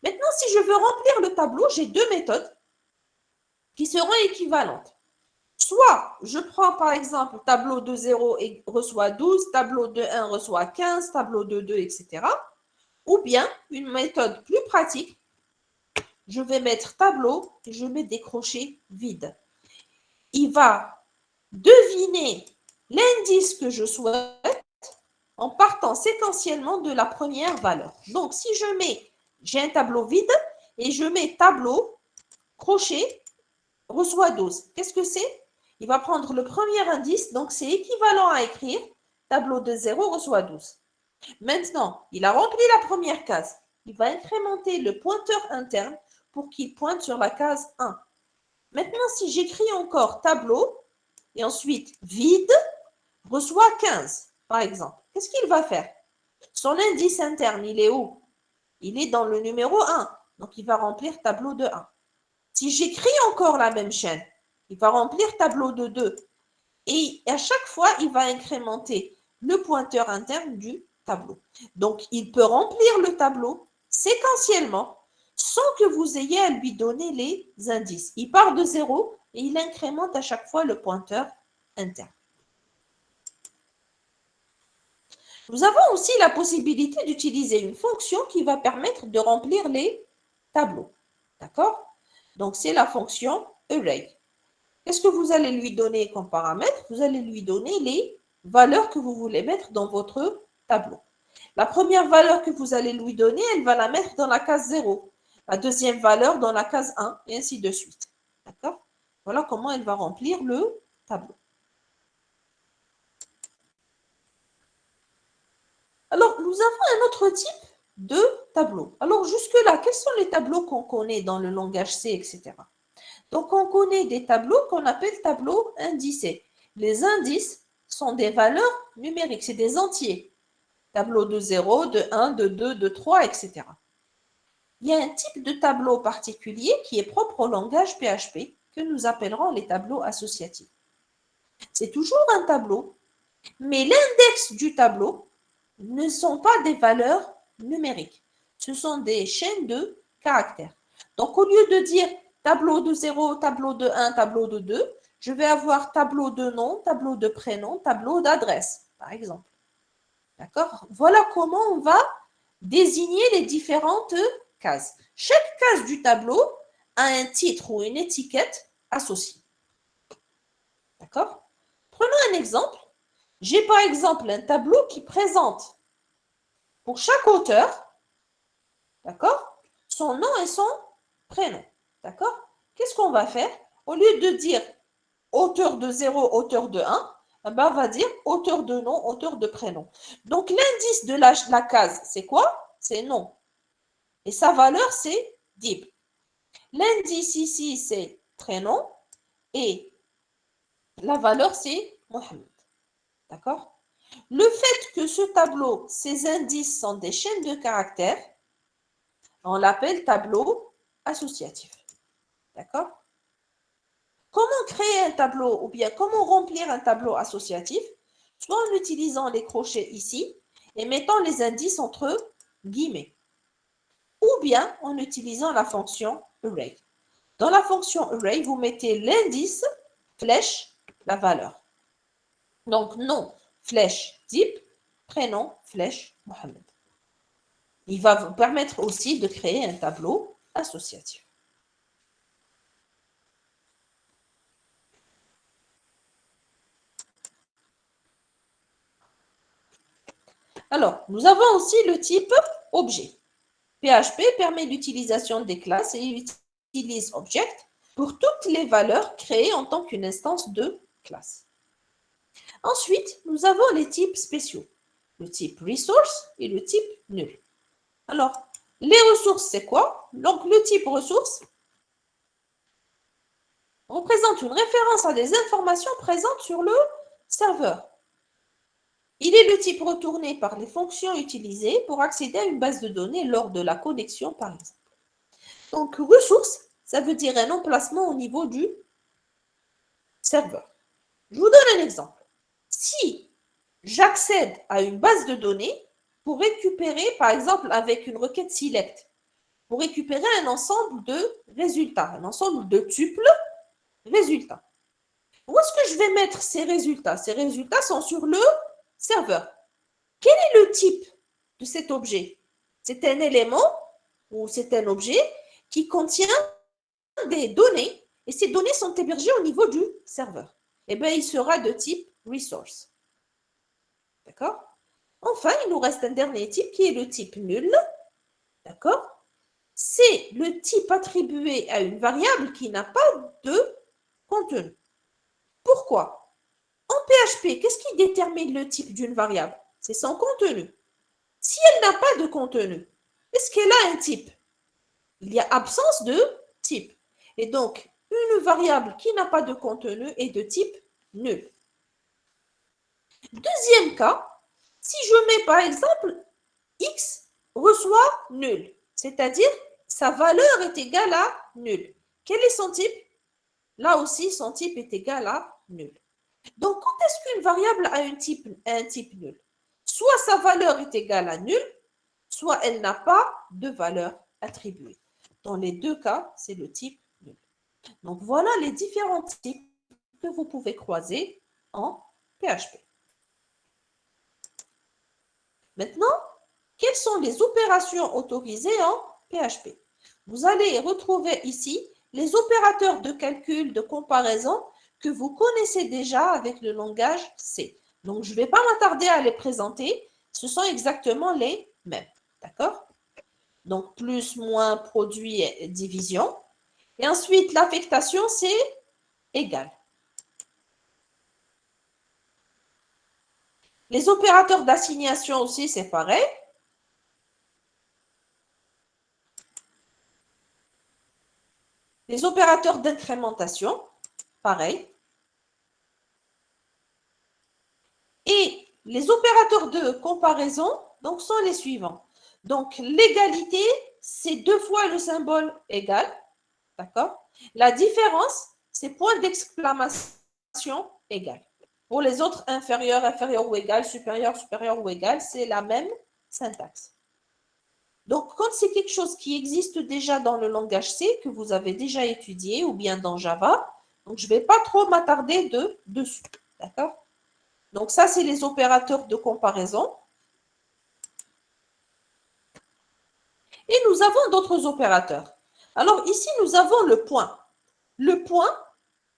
Maintenant, si je veux remplir le tableau, j'ai deux méthodes qui seront équivalentes. Soit je prends par exemple tableau de 0 et reçoit 12, tableau de 1 reçoit 15, tableau de 2, etc. Ou bien une méthode plus pratique, je vais mettre tableau et je mets des crochets vides. Il va deviner l'indice que je souhaite en partant séquentiellement de la première valeur. Donc, si j'ai un tableau vide et je mets tableau, crochet, reçoit 12. Qu'est-ce que c'est? Il va prendre le premier indice, donc c'est équivalent à écrire tableau de 0 reçoit 12. Maintenant, il a rempli la première case. Il va incrémenter le pointeur interne pour qu'il pointe sur la case 1. Maintenant, si j'écris encore tableau et ensuite vide, reçoit 15, par exemple. Qu'est-ce qu'il va faire? Son indice interne, il est où? Il est dans le numéro 1. Donc, il va remplir tableau de 1. Si j'écris encore la même chaîne, il va remplir tableau de 2. Et à chaque fois, il va incrémenter le pointeur interne du tableau. Donc, il peut remplir le tableau séquentiellement sans que vous ayez à lui donner les indices. Il part de 0 et il incrémente à chaque fois le pointeur interne. Nous avons aussi la possibilité d'utiliser une fonction qui va permettre de remplir les tableaux. D'accord? Donc, c'est la fonction array. Qu'est-ce que vous allez lui donner comme paramètre? Vous allez lui donner les valeurs que vous voulez mettre dans votre tableau. La première valeur que vous allez lui donner, elle va la mettre dans la case 0. La deuxième valeur dans la case 1, et ainsi de suite. D'accord? Voilà comment elle va remplir le tableau. Alors, nous avons un autre type de tableau. Alors, jusque-là, quels sont les tableaux qu'on connaît dans le langage C, etc. Donc, on connaît des tableaux qu'on appelle tableaux indicés. Les indices sont des valeurs numériques, c'est des entiers. Tableau de 0, de 1, de 2, de 3, etc. Il y a un type de tableau particulier qui est propre au langage PHP que nous appellerons les tableaux associatifs. C'est toujours un tableau, mais l'index du tableau ne sont pas des valeurs numériques. Ce sont des chaînes de caractères. Donc, au lieu de dire tableau de 0, tableau de 1, tableau de 2, je vais avoir tableau de nom, tableau de prénom, tableau d'adresse, par exemple. D'accord? Voilà comment on va désigner les différentes cases. Chaque case du tableau a un titre ou une étiquette associée. D'accord? Prenons un exemple. J'ai par exemple un tableau qui présente pour chaque auteur, D'accord? Son nom et son prénom. D'accord? Qu'est-ce qu'on va faire? Au lieu de dire auteur de 0, auteur de 1, eh ben, on va dire auteur de nom, auteur de prénom. Donc, l'indice de la case, c'est quoi? C'est nom. Et sa valeur, c'est dib. L'indice ici, c'est prénom. Et la valeur, c'est Mohamed. D'accord? Le fait que ce tableau, ces indices sont des chaînes de caractères, on l'appelle tableau associatif. D'accord? Comment créer un tableau ou bien comment remplir un tableau associatif? Soit en utilisant les crochets ici et mettant les indices entre guillemets, ou bien en utilisant la fonction array. Dans la fonction array, vous mettez l'indice, flèche, la valeur. Donc, nom, flèche, type, prénom, flèche, Mohamed. Il va vous permettre aussi de créer un tableau associatif. Alors, nous avons aussi le type objet. PHP permet l'utilisation des classes et utilise Object pour toutes les valeurs créées en tant qu'une instance de classe. Ensuite, nous avons les types spéciaux, le type resource et le type nul. Alors, les ressources, c'est quoi? Donc, le type ressource représente une référence à des informations présentes sur le serveur. Il est le type retourné par les fonctions utilisées pour accéder à une base de données lors de la connexion, par exemple. Donc, ressource, ça veut dire un emplacement au niveau du serveur. Je vous donne un exemple. Si j'accède à une base de données pour récupérer, par exemple, avec une requête select, pour récupérer un ensemble de résultats, un ensemble de tuples résultats. Où est-ce que je vais mettre ces résultats? Ces résultats sont sur le serveur. Quel est le type de cet objet? C'est un élément ou c'est un objet qui contient des données et ces données sont hébergées au niveau du serveur. Eh bien, il sera de type resource. D'accord? Enfin, il nous reste un dernier type qui est le type nul. D'accord? C'est le type attribué à une variable qui n'a pas de contenu. Pourquoi? En PHP, qu'est-ce qui détermine le type d'une variable? C'est son contenu. Si elle n'a pas de contenu, est-ce qu'elle a un type? Il y a absence de type. Et donc, une variable qui n'a pas de contenu est de type nul. Deuxième cas, si je mets par exemple x reçoit nul, c'est-à-dire sa valeur est égale à nul. Quel est son type? Là aussi, son type est égal à nul. Donc, quand est-ce qu'une variable a un type nul? Soit sa valeur est égale à nul, soit elle n'a pas de valeur attribuée. Dans les deux cas, c'est le type nul. Donc, voilà les différents types que vous pouvez croiser en PHP. Maintenant, quelles sont les opérations autorisées en PHP? Vous allez retrouver ici les opérateurs de calcul, de comparaison que vous connaissez déjà avec le langage C. Donc, je ne vais pas m'attarder à les présenter. Ce sont exactement les mêmes. D'accord? Donc, plus, moins, produit, division. Et ensuite, l'affectation, c'est égal. Les opérateurs d'assignation aussi, c'est pareil. Les opérateurs d'incrémentation, pareil. Et les opérateurs de comparaison, donc, sont les suivants. Donc, l'égalité, c'est 2 fois le symbole égal. D'accord? La différence, c'est point d'exclamation égal. Pour les autres, inférieur, inférieur ou égal, supérieur, supérieur ou égal, c'est la même syntaxe. Donc, quand c'est quelque chose qui existe déjà dans le langage C, que vous avez déjà étudié, ou bien dans Java, donc je ne vais pas trop m'attarder dessus. D'accord? Donc, ça, c'est les opérateurs de comparaison. Et nous avons d'autres opérateurs. Alors, ici, nous avons le point. Le point,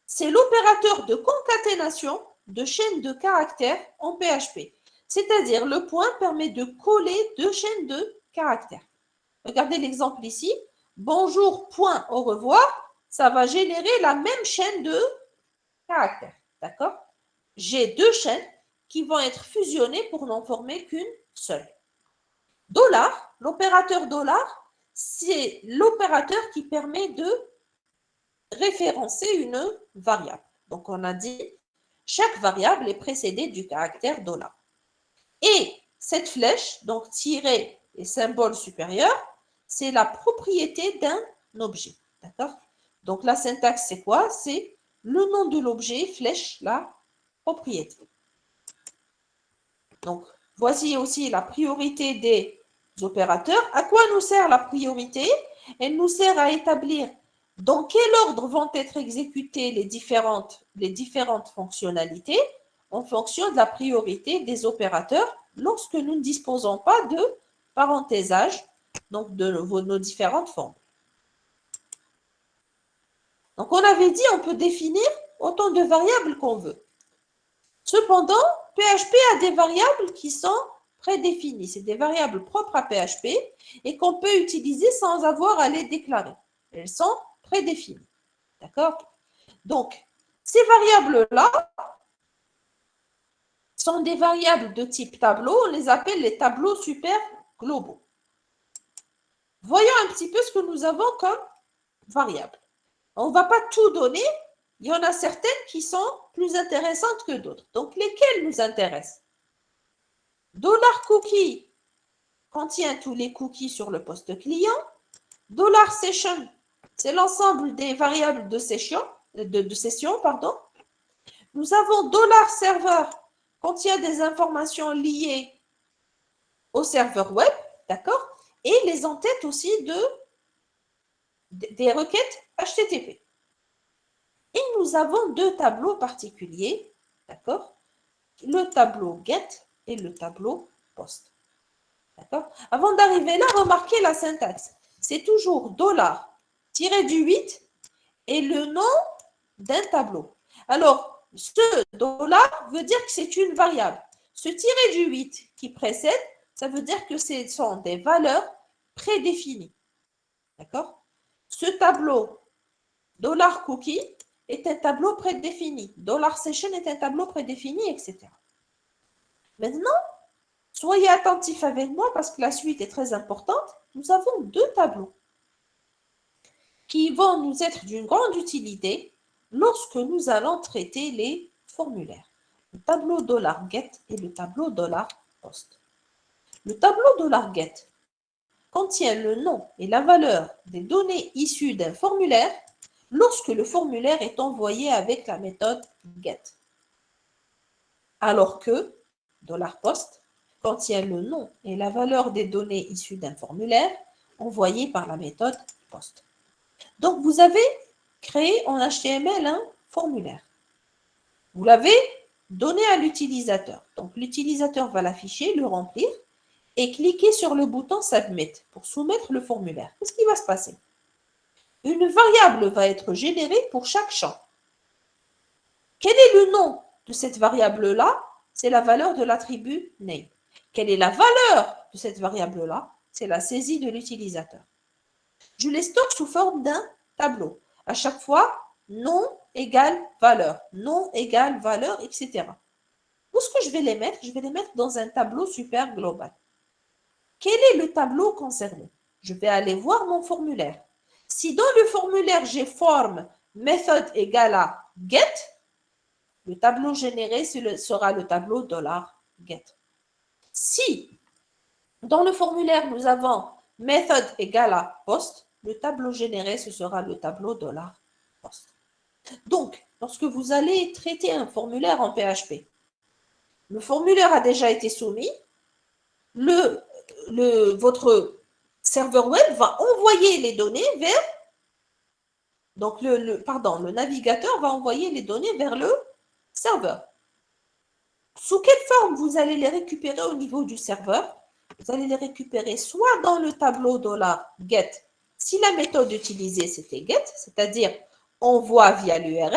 c'est l'opérateur de concaténation de chaînes de caractères en PHP. C'est-à-dire, le point permet de coller deux chaînes de caractères. regardez l'exemple ici. Bonjour, point, au revoir. Ça va générer la même chaîne de caractères. D'accord? J'ai deux chaînes qui vont être fusionnées pour n'en former qu'une seule. Dollar, l'opérateur dollar, c'est l'opérateur qui permet de référencer une variable. Donc, on a dit, chaque variable est précédée du caractère dollar. Et cette flèche, donc tirée et symbole supérieur, c'est la propriété d'un objet. D'accord? Donc, la syntaxe, c'est quoi? C'est le nom de l'objet, flèche, la propriété. Donc, voici aussi la priorité des opérateurs. À quoi nous sert la priorité? Elle nous sert à établir dans quel ordre vont être exécutées les différentes fonctionnalités en fonction de la priorité des opérateurs lorsque nous ne disposons pas de parenthésage, donc de nos différentes formes. Donc, on avait dit on peut définir autant de variables qu'on veut. Cependant, PHP a des variables qui sont prédéfinies. C'est des variables propres à PHP et qu'on peut utiliser sans avoir à les déclarer. Elles sont prédéfinies. D'accord? Donc, ces variables-là sont des variables de type tableau. On les appelle les tableaux super globaux. Voyons un petit peu ce que nous avons comme variables. On ne va pas tout donner. Il y en a certaines qui sont plus intéressantes que d'autres. Donc, lesquelles nous intéressent? $cookie contient tous les cookies sur le poste client. $session, c'est l'ensemble des variables de session, pardon. Nous avons $serveur, contient des informations liées au serveur web, d'accord? Et les entêtes aussi des requêtes HTTP. Et nous avons deux tableaux particuliers, d'accord? Le tableau get et le tableau post. D'accord? Avant d'arriver là, remarquez la syntaxe. C'est toujours $ tiré du 8 et le nom d'un tableau. Alors, ce $ veut dire que c'est une variable. Ce tiré du 8 qui précède, ça veut dire que ce sont des valeurs prédéfinies. D'accord? Ce tableau $cookie est un tableau prédéfini. $session est un tableau prédéfini, etc. Maintenant, soyez attentifs avec moi parce que la suite est très importante. Nous avons deux tableaux qui vont nous être d'une grande utilité lorsque nous allons traiter les formulaires. Le tableau $get et le tableau $post. Le tableau $get contient le nom et la valeur des données issues d'un formulaire lorsque le formulaire est envoyé avec la méthode get. Alors que $post contient le nom et la valeur des données issues d'un formulaire envoyé par la méthode post. Donc, vous avez créé en HTML un formulaire. Vous l'avez donné à l'utilisateur. Donc, l'utilisateur va l'afficher, le remplir et cliquer sur le bouton Submit pour soumettre le formulaire. Qu'est-ce qui va se passer? Une variable va être générée pour chaque champ. Quel est le nom de cette variable-là? C'est la valeur de l'attribut name. Quelle est la valeur de cette variable-là? C'est la saisie de l'utilisateur. Je les stocke sous forme d'un tableau. À chaque fois, nom égale valeur, nom égale valeur, etc. Où est-ce que je vais les mettre? Je vais les mettre dans un tableau super global. Quel est le tableau concerné? Je vais aller voir mon formulaire. Si dans le formulaire, j'ai forme method égale à get, le tableau généré sera le tableau $get. Si dans le formulaire, nous avons method égale à post, le tableau généré, ce sera le tableau $post. Donc, lorsque vous allez traiter un formulaire en PHP, le formulaire a déjà été soumis, votre serveur web va envoyer les données vers, donc le navigateur va envoyer les données vers le serveur. Sous quelle forme vous allez les récupérer au niveau du serveur? Vous allez les récupérer soit dans le tableau $get, si la méthode utilisée c'était get, c'est-à-dire envoi via l'URL,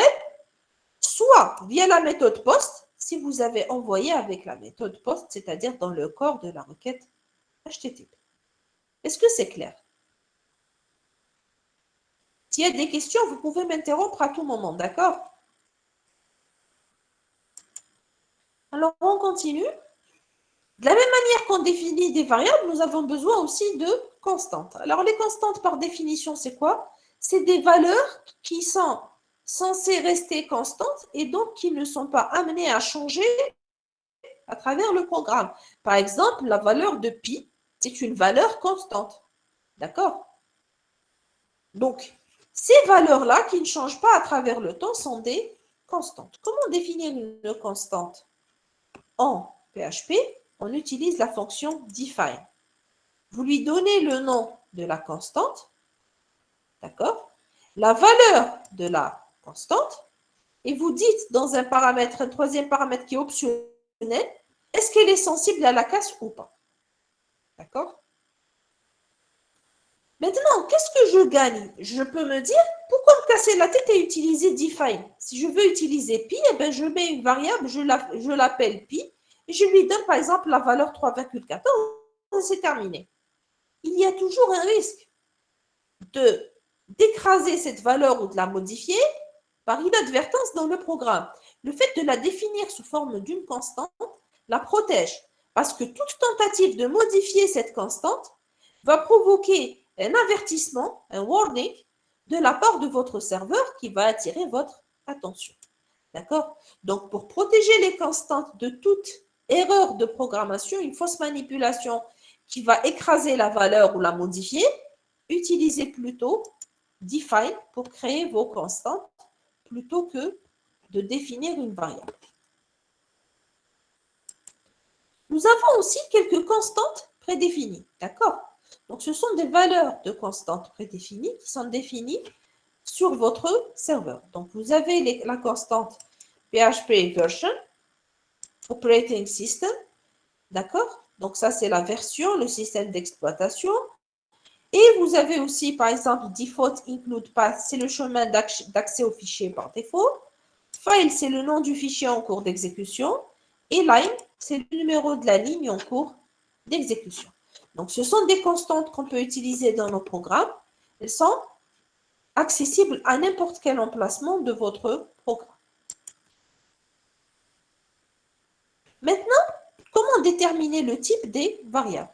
soit via la méthode post, si vous avez envoyé avec la méthode post, c'est-à-dire dans le corps de la requête HTTP. Est-ce que c'est clair? S'il y a des questions, vous pouvez m'interrompre à tout moment, d'accord? Alors, on continue. De la même manière qu'on définit des variables, nous avons besoin aussi de constantes. Alors, les constantes, par définition, c'est quoi? C'est des valeurs qui sont censées rester constantes et donc qui ne sont pas amenées à changer à travers le programme. Par exemple, la valeur de pi, c'est une valeur constante. D'accord? Donc, ces valeurs-là qui ne changent pas à travers le temps sont des constantes. Comment définir une constante? En PHP, on utilise la fonction define. Vous lui donnez le nom de la constante, d'accord? La valeur de la constante, et vous dites dans un paramètre, un troisième paramètre qui est optionnel, est-ce qu'elle est sensible à la casse ou pas? D'accord? Maintenant, qu'est-ce que je gagne? Je peux me dire, pourquoi me casser la tête et utiliser define? Si je veux utiliser pi, eh ben je mets une variable, je l'appelle pi, et je lui donne par exemple la valeur 3,14, c'est terminé. Il y a toujours un risque d'écraser cette valeur ou de la modifier par inadvertance dans le programme. Le fait de la définir sous forme d'une constante la protège, parce que toute tentative de modifier cette constante va provoquer un avertissement, un warning, de la part de votre serveur qui va attirer votre attention. D'accord? Donc, pour protéger les constantes de toute erreur de programmation, une fausse manipulation qui va écraser la valeur ou la modifier, utilisez plutôt define pour créer vos constantes plutôt que de définir une variable. Nous avons aussi quelques constantes prédéfinies, d'accord? Donc, ce sont des valeurs de constantes prédéfinies qui sont définies sur votre serveur. Donc, vous avez la constante PHP version, operating system, d'accord? Donc, ça, c'est la version, le système d'exploitation. Et vous avez aussi, par exemple, default include path, c'est le chemin d'accès au fichier par défaut. File, c'est le nom du fichier en cours d'exécution. Et line, c'est le numéro de la ligne en cours d'exécution. Donc, ce sont des constantes qu'on peut utiliser dans nos programmes. Elles sont accessibles à n'importe quel emplacement de votre programme. Maintenant, comment déterminer le type des variables?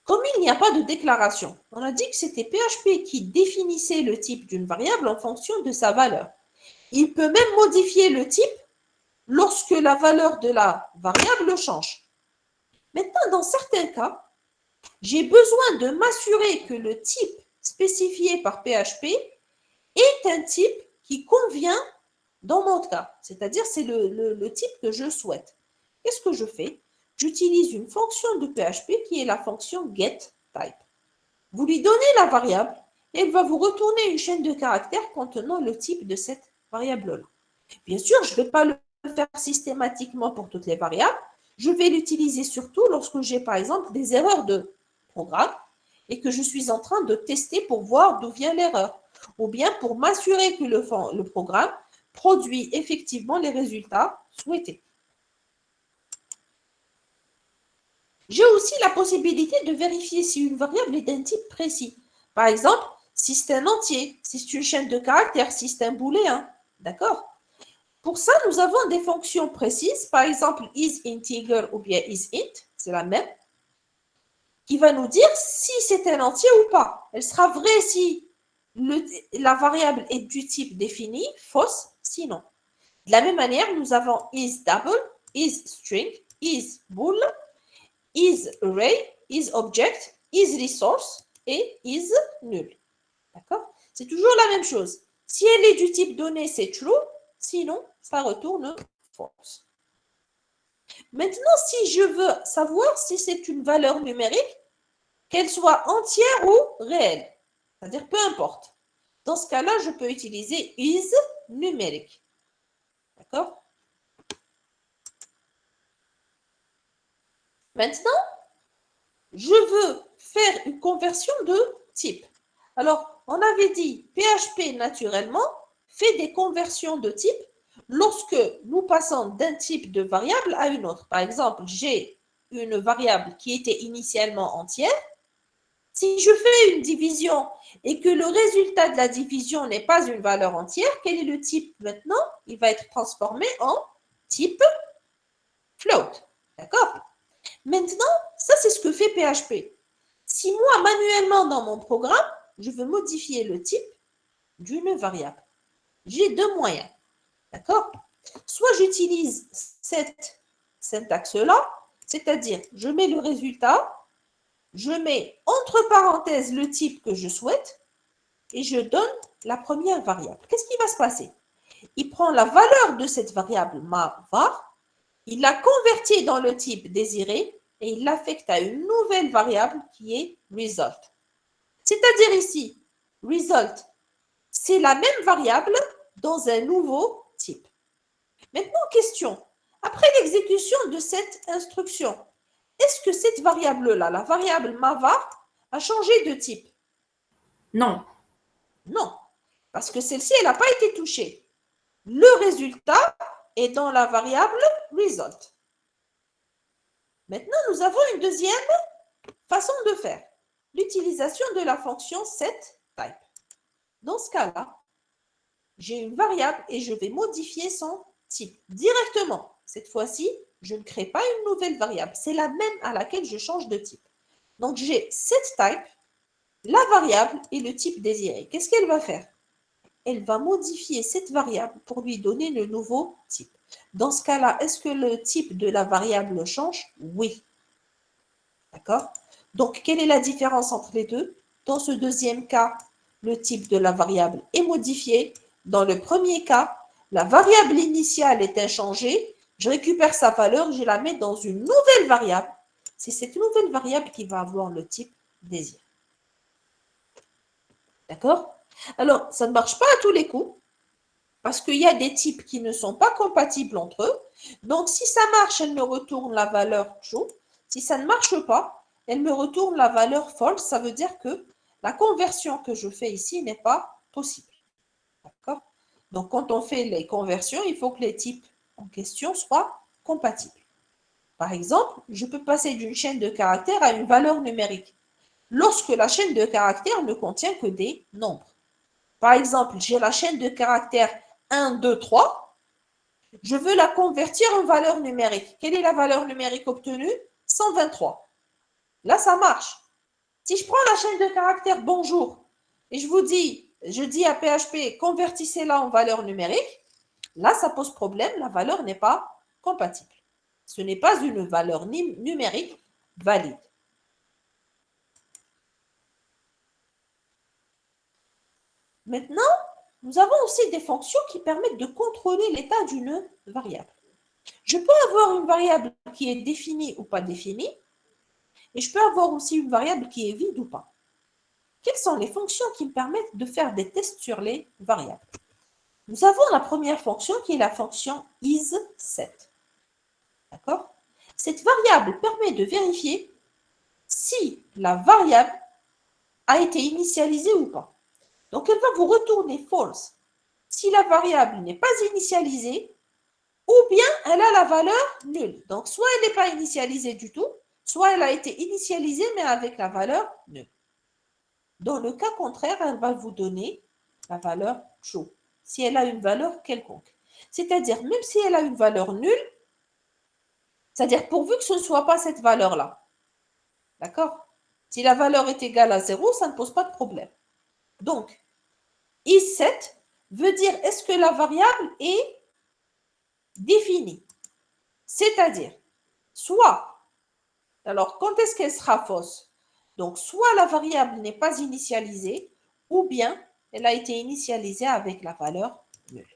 Comme il n'y a pas de déclaration, on a dit que c'était PHP qui définissait le type d'une variable en fonction de sa valeur. Il peut même modifier le type lorsque la valeur de la variable change. Maintenant, dans certains cas, j'ai besoin de m'assurer que le type spécifié par PHP est un type qui convient dans mon cas, c'est-à-dire c'est le type que je souhaite. Qu'est-ce que je fais? J'utilise une fonction de PHP qui est la fonction getType. Vous lui donnez la variable et elle va vous retourner une chaîne de caractères contenant le type de cette variable-là. Bien sûr, je ne vais pas le faire systématiquement pour toutes les variables. Je vais l'utiliser surtout lorsque j'ai, par exemple, des erreurs de programme et que je suis en train de tester pour voir d'où vient l'erreur. Ou bien pour m'assurer que le programme produit effectivement les résultats souhaités. J'ai aussi la possibilité de vérifier si une variable est d'un type précis. Par exemple, si c'est un entier, si c'est une chaîne de caractères, si c'est un booléen. D'accord? Pour ça, nous avons des fonctions précises. Par exemple, isInteger ou bien isInt, c'est la même, qui va nous dire si c'est un entier ou pas. Elle sera vraie si la variable est du type défini, fausse, sinon. De la même manière, nous avons isDouble, isString, isBool, isArray, isObject, isResource et isNull. D'accord? C'est toujours la même chose. Si elle est du type donné, c'est true. Sinon, ça retourne false. Maintenant, si je veux savoir si c'est une valeur numérique, qu'elle soit entière ou réelle, c'est-à-dire peu importe. Dans ce cas-là, je peux utiliser isNumérique. D'accord? Maintenant, je veux faire une conversion de type. Alors, on avait dit PHP naturellement fait des conversions de type lorsque nous passons d'un type de variable à une autre. Par exemple, j'ai une variable qui était initialement entière Si je fais une division et que le résultat de la division n'est pas une valeur entière, quel est le type maintenant? Il va être transformé en type float. D'accord? Maintenant, ça c'est ce que fait PHP. Si moi, manuellement dans mon programme, je veux modifier le type d'une variable, j'ai deux moyens. D'accord? Soit j'utilise cette syntaxe-là, c'est-à-dire je mets le résultat, je mets entre parenthèses le type que je souhaite et je donne la première variable. Qu'est-ce qui va se passer? Il prend la valeur de cette variable ma var, il la convertit dans le type désiré et il l'affecte à une nouvelle variable qui est result. C'est-à-dire ici, result, c'est la même variable dans un nouveau type. Maintenant, question. Après l'exécution de cette instruction, est-ce que cette variable-là, la variable mavar, a changé de type? Non. Non, parce que celle-ci, elle n'a pas été touchée. Le résultat est dans la variable result. Maintenant, nous avons une deuxième façon de faire. L'utilisation de la fonction setType. Dans ce cas-là, j'ai une variable et je vais modifier son type directement. Cette fois-ci, je ne crée pas une nouvelle variable. C'est la même à laquelle je change de type. Donc, j'ai setType, la variable et le type désiré. Qu'est-ce qu'elle va faire? Elle va modifier cette variable pour lui donner le nouveau type. Dans ce cas-là, est-ce que le type de la variable change? Oui. D'accord? Donc, quelle est la différence entre les deux? Dans ce deuxième cas, le type de la variable est modifié. Dans le premier cas, la variable initiale est inchangée. Je récupère sa valeur, je la mets dans une nouvelle variable. C'est cette nouvelle variable qui va avoir le type désiré. D'accord? Alors, ça ne marche pas à tous les coups, parce qu'il y a des types qui ne sont pas compatibles entre eux. Donc, si ça marche, elle me retourne la valeur true. Si ça ne marche pas, elle me retourne la valeur false. Ça veut dire que la conversion que je fais ici n'est pas possible. D'accord? Donc, quand on fait les conversions, il faut que les types en question soient compatibles. Par exemple, je peux passer d'une chaîne de caractères à une valeur numérique lorsque la chaîne de caractères ne contient que des nombres. Par exemple, j'ai la chaîne de caractères 1, 2, 3. Je veux la convertir en valeur numérique. Quelle est la valeur numérique obtenue? 123. Là, ça marche. Si je prends la chaîne de caractères bonjour et je dis à PHP, convertissez-la en valeur numérique, là, ça pose problème. La valeur n'est pas compatible. Ce n'est pas une valeur numérique valide. Maintenant, nous avons aussi des fonctions qui permettent de contrôler l'état d'une variable. Je peux avoir une variable qui est définie ou pas définie, et je peux avoir aussi une variable qui est vide ou pas. Quelles sont les fonctions qui me permettent de faire des tests sur les variables? Nous avons la première fonction qui est la fonction isSet. D'accord? Cette variable permet de vérifier si la variable a été initialisée ou pas. Donc, elle va vous retourner false si la variable n'est pas initialisée ou bien elle a la valeur nulle. Donc, soit elle n'est pas initialisée du tout, soit elle a été initialisée mais avec la valeur nulle. Dans le cas contraire, elle va vous donner la valeur true, si elle a une valeur quelconque. C'est-à-dire, même si elle a une valeur nulle, c'est-à-dire pourvu que ce ne soit pas cette valeur-là. D'accord? Si la valeur est égale à 0, ça ne pose pas de problème. Donc, isSet veut dire est-ce que la variable est définie? C'est-à-dire, soit, alors quand est-ce qu'elle sera fausse? Donc, soit la variable n'est pas initialisée, ou bien elle a été initialisée avec la valeur nulle.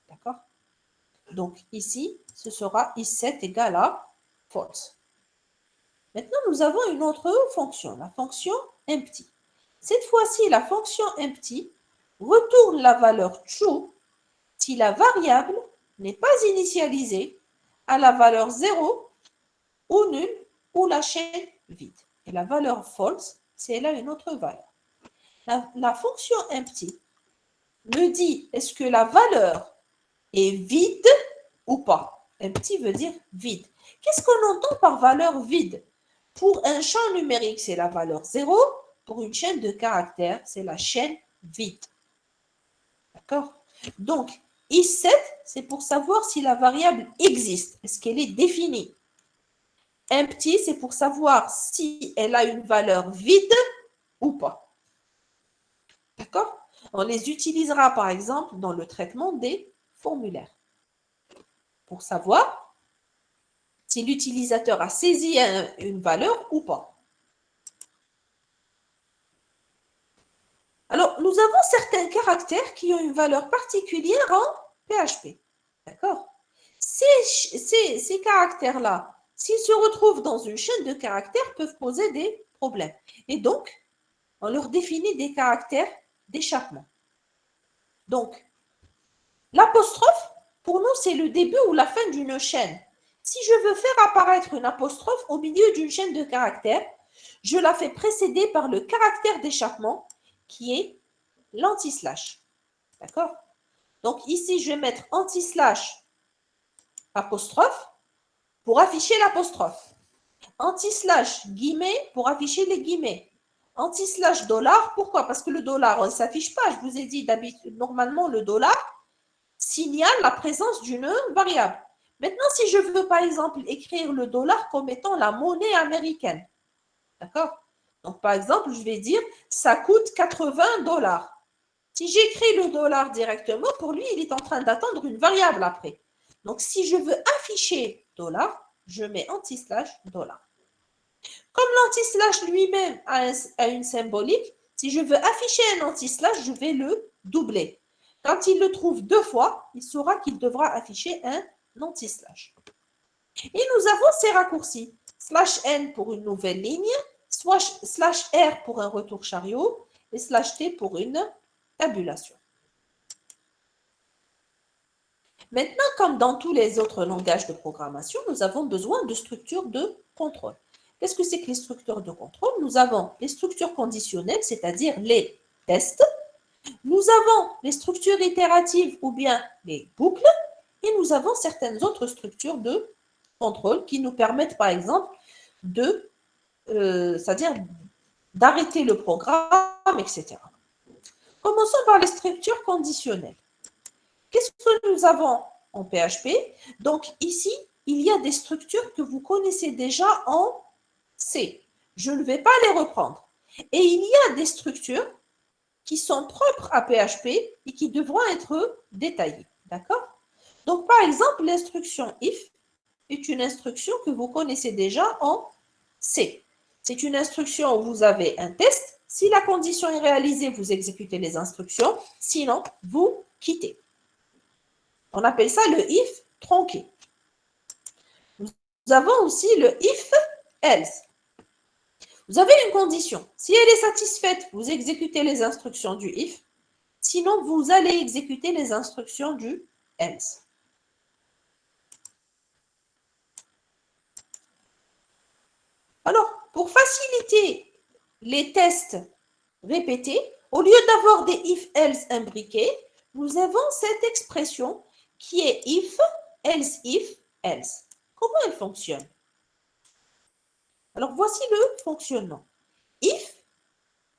D'accord? Donc, ici, ce sera isSet égale à false. Maintenant, nous avons une autre fonction, la fonction empty. Cette fois-ci, la fonction empty retourne la valeur true si la variable n'est pas initialisée à la valeur 0 ou nulle ou la chaîne vide. Et la valeur false, si elle a une autre valeur. La fonction empty me dit est-ce que la valeur est vide ou pas. Empty veut dire vide. Qu'est-ce qu'on entend par valeur vide? Pour un champ numérique, c'est la valeur 0. Pour une chaîne de caractères, c'est la chaîne vide. D'accord? Donc, is7, c'est pour savoir si la variable existe. Est-ce qu'elle est définie? Empty, c'est pour savoir si elle a une valeur vide ou pas. D'accord? On les utilisera par exemple dans le traitement des formulaires pour savoir si l'utilisateur a saisi une valeur ou pas. Alors, nous avons certains caractères qui ont une valeur particulière en PHP. D'accord? Ces caractères-là, s'ils se retrouvent dans une chaîne de caractères, peuvent poser des problèmes. Et donc, on leur définit des caractères d'échappement. Donc, l'apostrophe, pour nous, c'est le début ou la fin d'une chaîne. Si je veux faire apparaître une apostrophe au milieu d'une chaîne de caractères, je la fais précéder par le caractère d'échappement qui est l'anti-slash. D'accord? Donc ici, je vais mettre anti-slash apostrophe pour afficher l'apostrophe. Anti-slash guillemets pour afficher les guillemets. Anti-slash dollar, pourquoi? Parce que le dollar, on ne s'affiche pas. Je vous ai dit d'habitude, normalement, le dollar signale la présence d'une variable. Maintenant, si je veux, par exemple, écrire le dollar comme étant la monnaie américaine, d'accord? Donc, par exemple, je vais dire, ça coûte 80 dollars. Si j'écris le dollar directement, pour lui, il est en train d'attendre une variable après. Donc, si je veux afficher dollar, je mets anti-slash dollar. Comme l'anti-slash lui-même a une symbolique, si je veux afficher un anti-slash, je vais le doubler. Quand il le trouve 2 fois, il saura qu'il devra afficher un anti-slash. Et nous avons ces raccourcis. Slash n pour une nouvelle ligne, slash r pour un retour chariot et slash t pour une tabulation. Maintenant, comme dans tous les autres langages de programmation, nous avons besoin de structures de contrôle. Qu'est-ce que c'est que les structures de contrôle? Nous avons les structures conditionnelles, c'est-à-dire les tests. Nous avons les structures itératives ou bien les boucles. Et nous avons certaines autres structures de contrôle qui nous permettent, par exemple, c'est-à-dire d'arrêter le programme, etc. Commençons par les structures conditionnelles. Qu'est-ce que nous avons en PHP? Donc ici, il y a des structures que vous connaissez déjà en C. Je ne vais pas les reprendre. Et il y a des structures qui sont propres à PHP et qui devront être détaillées. D'accord? Donc par exemple, l'instruction if est une instruction que vous connaissez déjà en C. C'est une instruction où vous avez un test. Si la condition est réalisée, vous exécutez les instructions. Sinon, vous quittez. On appelle ça le if tronqué. Nous avons aussi le if else. Vous avez une condition. Si elle est satisfaite, vous exécutez les instructions du if. Sinon, vous allez exécuter les instructions du else. Alors, pour faciliter les tests répétés, au lieu d'avoir des if-else imbriqués, nous avons cette expression qui est if, else. Comment elle fonctionne? Alors, voici le fonctionnement. If,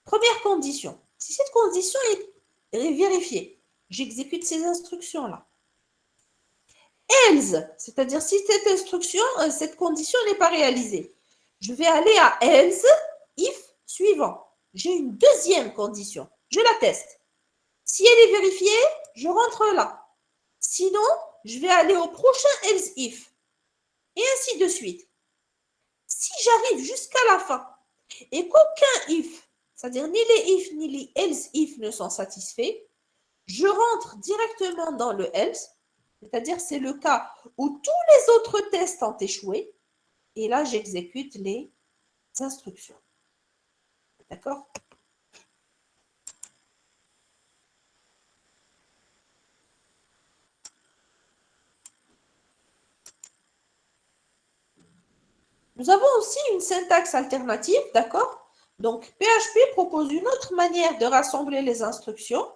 première condition. Si cette condition est vérifiée, j'exécute ces instructions-là. Else, c'est-à-dire si cette condition n'est pas réalisée, je vais aller à else, if suivant. J'ai une deuxième condition. Je la teste. Si elle est vérifiée, je rentre là. Sinon, je vais aller au prochain else if. Et ainsi de suite. Si j'arrive jusqu'à la fin et qu'aucun if, c'est-à-dire ni les if ni les else if ne sont satisfaits, je rentre directement dans le else, c'est-à-dire c'est le cas où tous les autres tests ont échoué, et là j'exécute les instructions. D'accord? Nous avons aussi une syntaxe alternative, d'accord? Donc, PHP propose une autre manière de rassembler les instructions,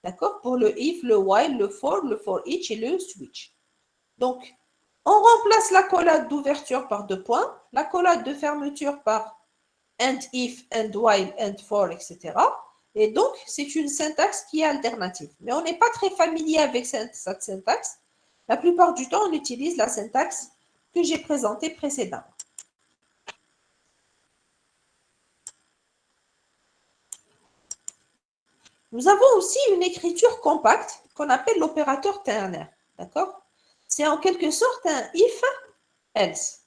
d'accord? Pour le if, le while, le for each et le switch. Donc, On remplace l'accolade d'ouverture par 2 points, l'accolade de fermeture par and if, and while, and for, etc. Et donc, c'est une syntaxe qui est alternative. Mais on n'est pas très familier avec cette syntaxe. La plupart du temps, on utilise la syntaxe que j'ai présentée précédemment. Nous avons aussi une écriture compacte qu'on appelle l'opérateur ternaire. D'accord? C'est en quelque sorte un if, else.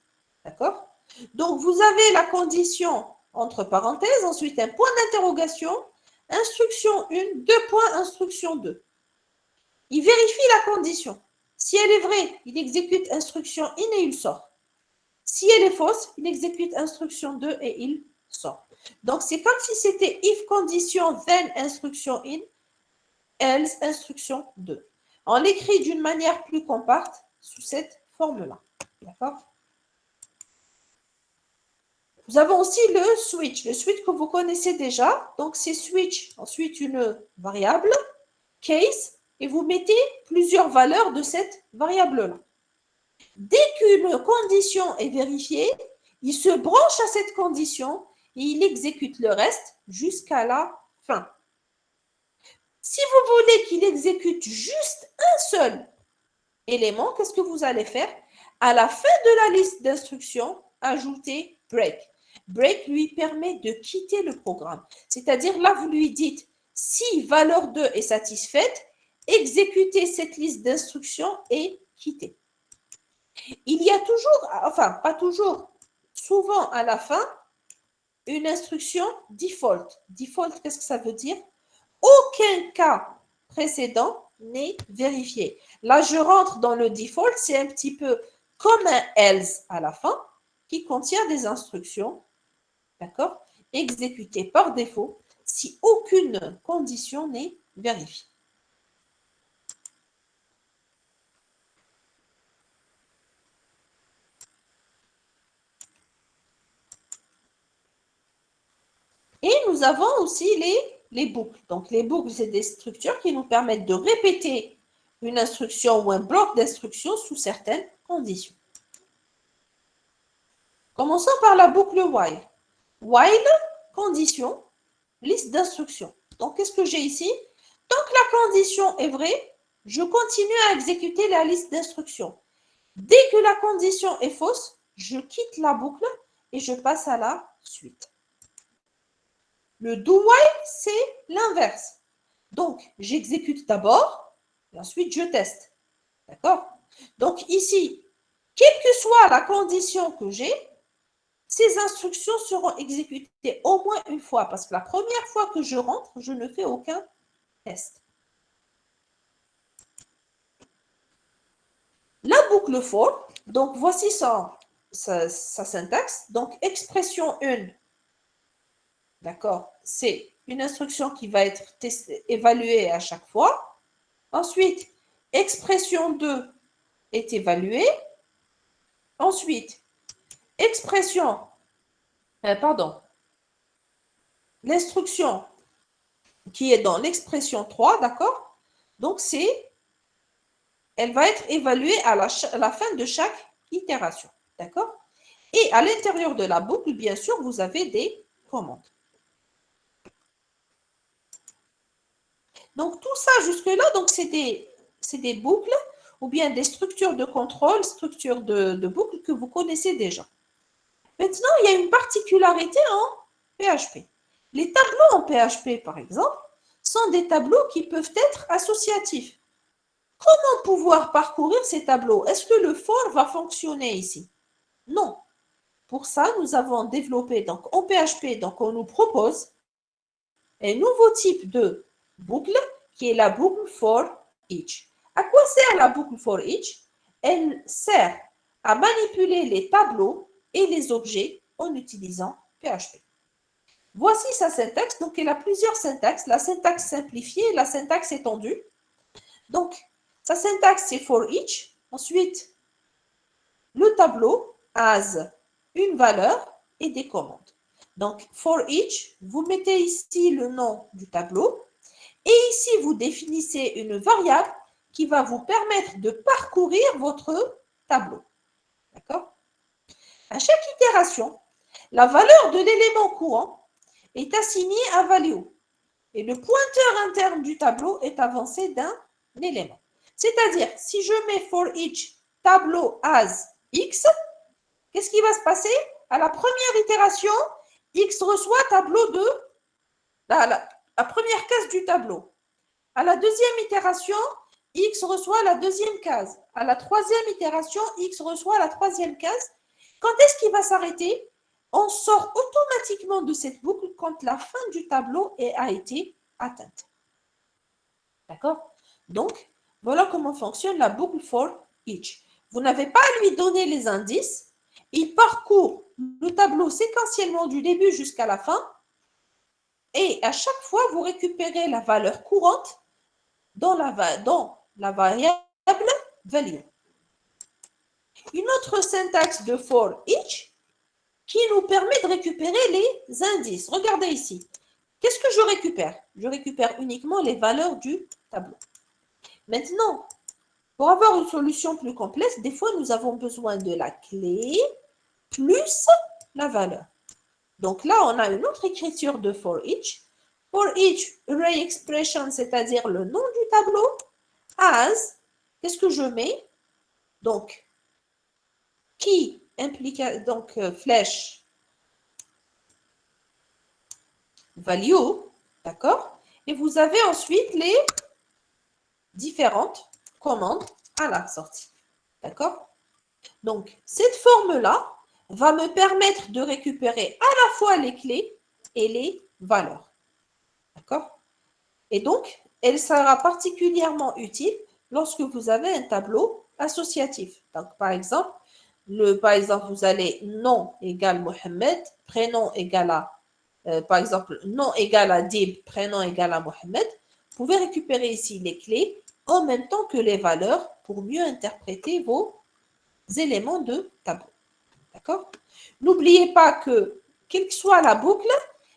D'accord? Donc, vous avez la condition entre parenthèses, ensuite un point d'interrogation, instruction 1, 2 points, instruction 2. Il vérifie la condition. Si elle est vraie, il exécute instruction in et il sort. Si elle est fausse, il exécute instruction 2 et il sort. Donc, c'est comme si c'était if condition, then instruction in, else instruction 2. On l'écrit d'une manière plus compacte sous cette forme-là. D'accord? Nous avons aussi le switch que vous connaissez déjà. Donc, c'est switch, ensuite une variable, case, et vous mettez plusieurs valeurs de cette variable-là. Dès qu'une condition est vérifiée, il se branche à cette condition et il exécute le reste jusqu'à la fin. Si vous voulez qu'il exécute juste un seul élément, qu'est-ce que vous allez faire? À la fin de la liste d'instructions, ajoutez break. Break lui permet de quitter le programme. C'est-à-dire, là, vous lui dites, si valeur 2 est satisfaite, exécutez cette liste d'instructions et quittez. Il y a toujours, enfin, pas toujours, souvent à la fin, une instruction default. Default, qu'est-ce que ça veut dire? Aucun cas précédent n'est vérifié. Là, je rentre dans le default, c'est un petit peu comme un else à la fin qui contient des instructions, d'accord, exécutées par défaut si aucune condition n'est vérifiée. Et nous avons aussi les boucles. Donc, les boucles, c'est des structures qui nous permettent de répéter une instruction ou un bloc d'instructions sous certaines conditions. Commençons par la boucle while. While, condition, liste d'instructions. Donc, qu'est-ce que j'ai ici? Tant que la condition est vraie, je continue à exécuter la liste d'instructions. Dès que la condition est fausse, je quitte la boucle et je passe à la suite. Le do while, c'est l'inverse. Donc, j'exécute d'abord et ensuite je teste. D'accord? Donc, ici, quelle que soit la condition que j'ai, ces instructions seront exécutées au moins une fois parce que la première fois que je rentre, je ne fais aucun test. La boucle for, donc voici sa syntaxe. Donc, expression 1, d'accord, c'est une instruction qui va être évaluée à chaque fois. Ensuite, expression 2 est évaluée. Ensuite, expression, l'instruction qui est dans l'expression 3, d'accord? Donc, elle va être évaluée à la fin de chaque itération, d'accord? Et à l'intérieur de la boucle, bien sûr, vous avez des commandes. Donc, tout ça jusque-là, donc c'est des boucles ou bien des structures de contrôle, structures de boucles que vous connaissez déjà. Maintenant, il y a une particularité en PHP. Les tableaux en PHP, par exemple, sont des tableaux qui peuvent être associatifs. Comment pouvoir parcourir ces tableaux? Est-ce que le for va fonctionner ici? Non. Pour ça, nous avons développé donc en PHP, donc on nous propose un nouveau type de boucle qui est la boucle for each. À quoi sert la boucle for each? Elle sert à manipuler les tableaux et les objets en utilisant PHP. Voici sa syntaxe. Donc, il a plusieurs syntaxes. La syntaxe simplifiée et la syntaxe étendue. Donc, sa syntaxe, c'est for each. Ensuite, le tableau as une valeur et des commandes. Donc, for each, vous mettez ici le nom du tableau. Et ici, vous définissez une variable qui va vous permettre de parcourir votre tableau. D'accord? À chaque itération, la valeur de l'élément courant est assignée à value et le pointeur interne du tableau est avancé d'un élément. C'est-à-dire, si je mets for each tableau as x, qu'est-ce qui va se passer? À la première itération, x reçoit tableau de la première case du tableau. À la deuxième itération, x reçoit la deuxième case. À la troisième itération, x reçoit la troisième case. Quand est-ce qu'il va s'arrêter? On sort automatiquement de cette boucle quand la fin du tableau a été atteinte. D'accord? Donc, voilà comment fonctionne la boucle for each. Vous n'avez pas à lui donner les indices. Il parcourt le tableau séquentiellement du début jusqu'à la fin. Et à chaque fois, vous récupérez la valeur courante dans la variable value. Une autre syntaxe de for each qui nous permet de récupérer les indices. Regardez ici. Qu'est-ce que je récupère? Je récupère uniquement les valeurs du tableau. Maintenant, pour avoir une solution plus complexe, des fois, nous avons besoin de la clé plus la valeur. Donc là, on a une autre écriture de for each. For each array expression, c'est-à-dire le nom du tableau, as, qu'est-ce que je mets? Donc, qui implique, donc flèche, value, d'accord? Et vous avez ensuite les différentes commandes à la sortie, d'accord? Donc, cette forme-là va me permettre de récupérer à la fois les clés et les valeurs, d'accord? Et donc, elle sera particulièrement utile lorsque vous avez un tableau associatif. Donc, par exemple, vous allez nom égale Mohamed, prénom égale à, par exemple, nom égale à Dib, prénom égale à Mohamed. Vous pouvez récupérer ici les clés en même temps que les valeurs pour mieux interpréter vos éléments de tableau. D'accord? N'oubliez pas que, quelle que soit la boucle,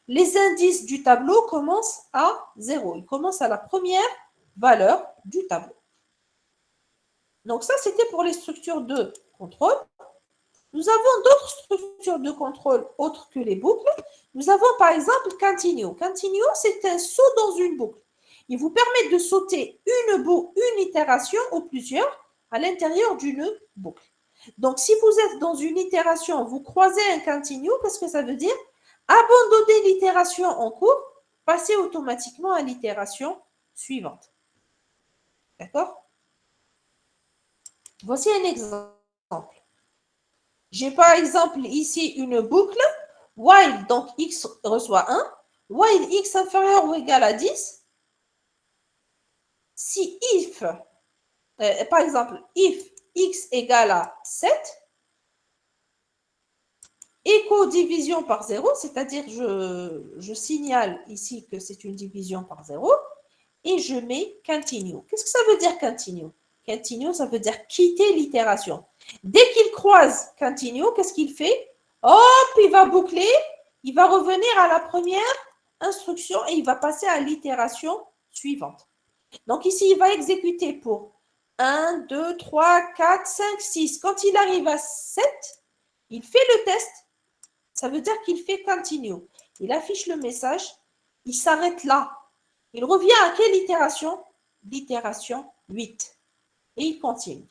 les indices du tableau commencent à 0. Ils commencent à la première valeur du tableau. Donc ça, c'était pour les structures de contrôle. Nous avons d'autres structures de contrôle autres que les boucles. Nous avons par exemple continue. Continue, c'est un saut dans une boucle. Il vous permet de sauter une itération ou plusieurs à l'intérieur d'une boucle. Donc, si vous êtes dans une itération, vous croisez un continue, qu'est-ce que ça veut dire? Abandonner l'itération en cours, passer automatiquement à l'itération suivante. D'accord? Voici un exemple. J'ai par exemple ici une boucle, while, donc x reçoit 1, while x inférieur ou égal à 10, si if, par exemple, if x égale à 7, éco-division par 0, c'est-à-dire je signale ici que c'est une division par 0, et je mets continue. Qu'est-ce que ça veut dire continue? Continue, ça veut dire quitter l'itération. Dès qu'il croise continue, qu'est-ce qu'il fait? Hop, il va boucler, il va revenir à la première instruction et il va passer à l'itération suivante. Donc ici, il va exécuter pour 1, 2, 3, 4, 5, 6. Quand il arrive à 7, il fait le test. Ça veut dire qu'il fait continue. Il affiche le message, il s'arrête là. Il revient à quelle itération? L'itération 8. Et il continue.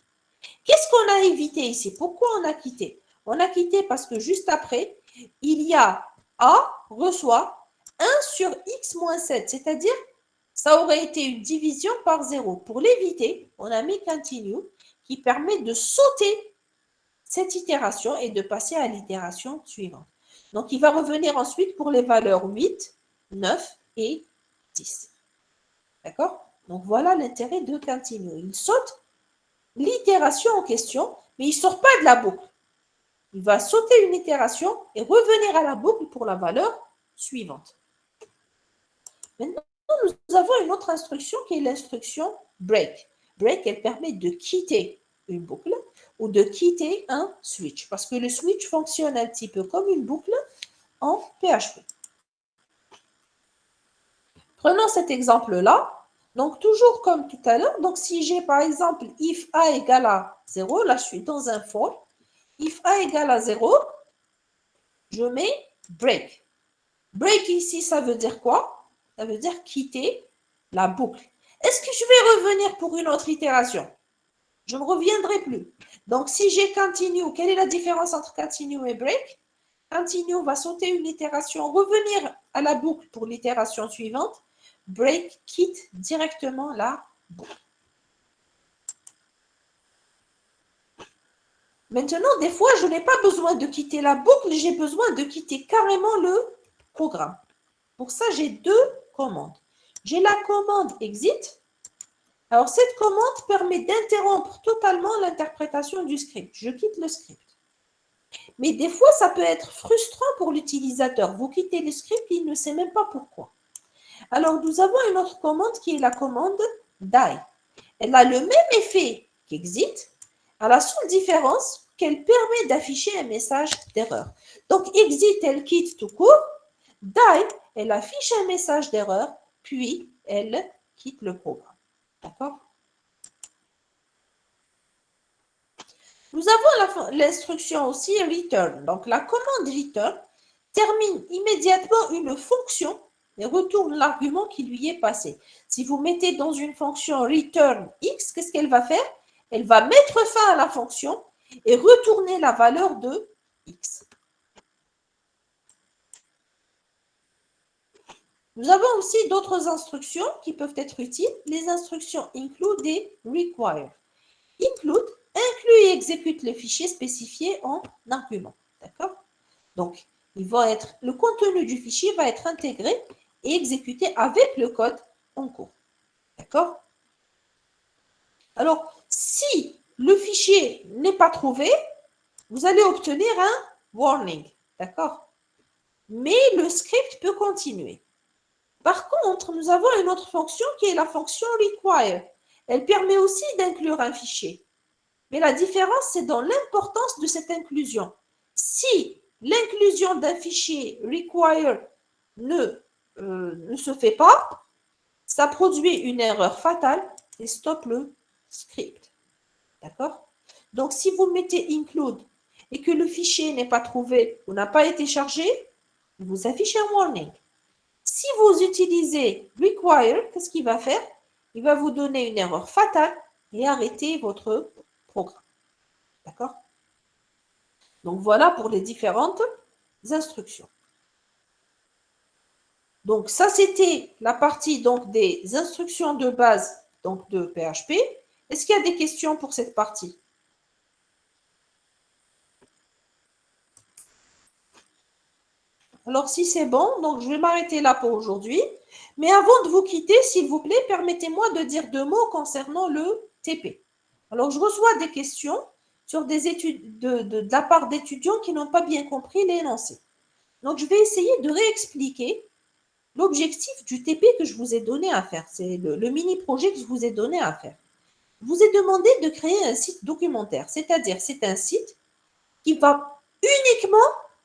Qu'est-ce qu'on a évité ici? Pourquoi on a quitté? On a quitté parce que juste après, il y a A reçoit 1 sur x moins 7, c'est-à-dire ça aurait été une division par 0. Pour l'éviter, on a mis continue qui permet de sauter cette itération et de passer à l'itération suivante. Donc, il va revenir ensuite pour les valeurs 8, 9 et 10. D'accord? Donc, voilà l'intérêt de continue. Il saute l'itération en question, mais il ne sort pas de la boucle. Il va sauter une itération et revenir à la boucle pour la valeur suivante. Maintenant, nous avons une autre instruction qui est l'instruction break. Break, elle permet de quitter une boucle ou de quitter un switch, parce que le switch fonctionne un petit peu comme une boucle en PHP. Prenons cet exemple-là. Donc, toujours comme tout à l'heure, donc si j'ai par exemple if a égale à 0, là je suis dans un for, if a égale à 0, je mets break. Break ici, ça veut dire quoi? Ça veut dire quitter la boucle. Est-ce que je vais revenir pour une autre itération? Je ne reviendrai plus. Donc, si j'ai continue, quelle est la différence entre continue et break? Continue va sauter une itération, revenir à la boucle pour l'itération suivante. Break quitte directement la boucle. Maintenant, des fois, je n'ai pas besoin de quitter la boucle, j'ai besoin de quitter carrément le programme. Pour ça, j'ai deux commandes. J'ai la commande exit. Alors, cette commande permet d'interrompre totalement l'interprétation du script. Je quitte le script. Mais des fois, ça peut être frustrant pour l'utilisateur. Vous quittez le script, il ne sait même pas pourquoi. Alors, nous avons une autre commande qui est la commande die. Elle a le même effet qu'exit, à la seule différence qu'elle permet d'afficher un message d'erreur. Donc, exit, elle quitte tout court. Die, elle affiche un message d'erreur, puis elle quitte le programme. D'accord? Nous avons l'instruction aussi return. Donc, la commande return termine immédiatement une fonction et retourne l'argument qui lui est passé. Si vous mettez dans une fonction return x, qu'est-ce qu'elle va faire? Elle va mettre fin à la fonction et retourner la valeur de x. Nous avons aussi d'autres instructions qui peuvent être utiles, les instructions include et require. Include inclut et exécute le fichier spécifié en argument. D'accord? Donc, le contenu du fichier va être intégré et exécuté avec le code en cours. D'accord? Alors, si le fichier n'est pas trouvé, vous allez obtenir un warning. D'accord? Mais le script peut continuer. Par contre, nous avons une autre fonction qui est la fonction require. Elle permet aussi d'inclure un fichier. Mais la différence, c'est dans l'importance de cette inclusion. Si l'inclusion d'un fichier require ne se fait pas, ça produit une erreur fatale et stoppe le script. D'accord? Donc, si vous mettez include et que le fichier n'est pas trouvé ou n'a pas été chargé, vous affichez un warning. Si vous utilisez require, qu'est-ce qu'il va faire? Il va vous donner une erreur fatale et arrêter votre programme. D'accord? Donc, voilà pour les différentes instructions. Donc, ça, c'était la partie donc, des instructions de base donc, de PHP. Est-ce qu'il y a des questions pour cette partie? Alors, si c'est bon, donc je vais m'arrêter là pour aujourd'hui. Mais avant de vous quitter, s'il vous plaît, permettez-moi de dire deux mots concernant le TP. Alors, je reçois des questions sur des études de la part d'étudiants qui n'ont pas bien compris l'énoncé. Donc, je vais essayer de réexpliquer l'objectif du TP que je vous ai donné à faire. C'est le mini-projet que je vous ai donné à faire. Je vous ai demandé de créer un site documentaire, c'est-à-dire c'est un site qui va uniquement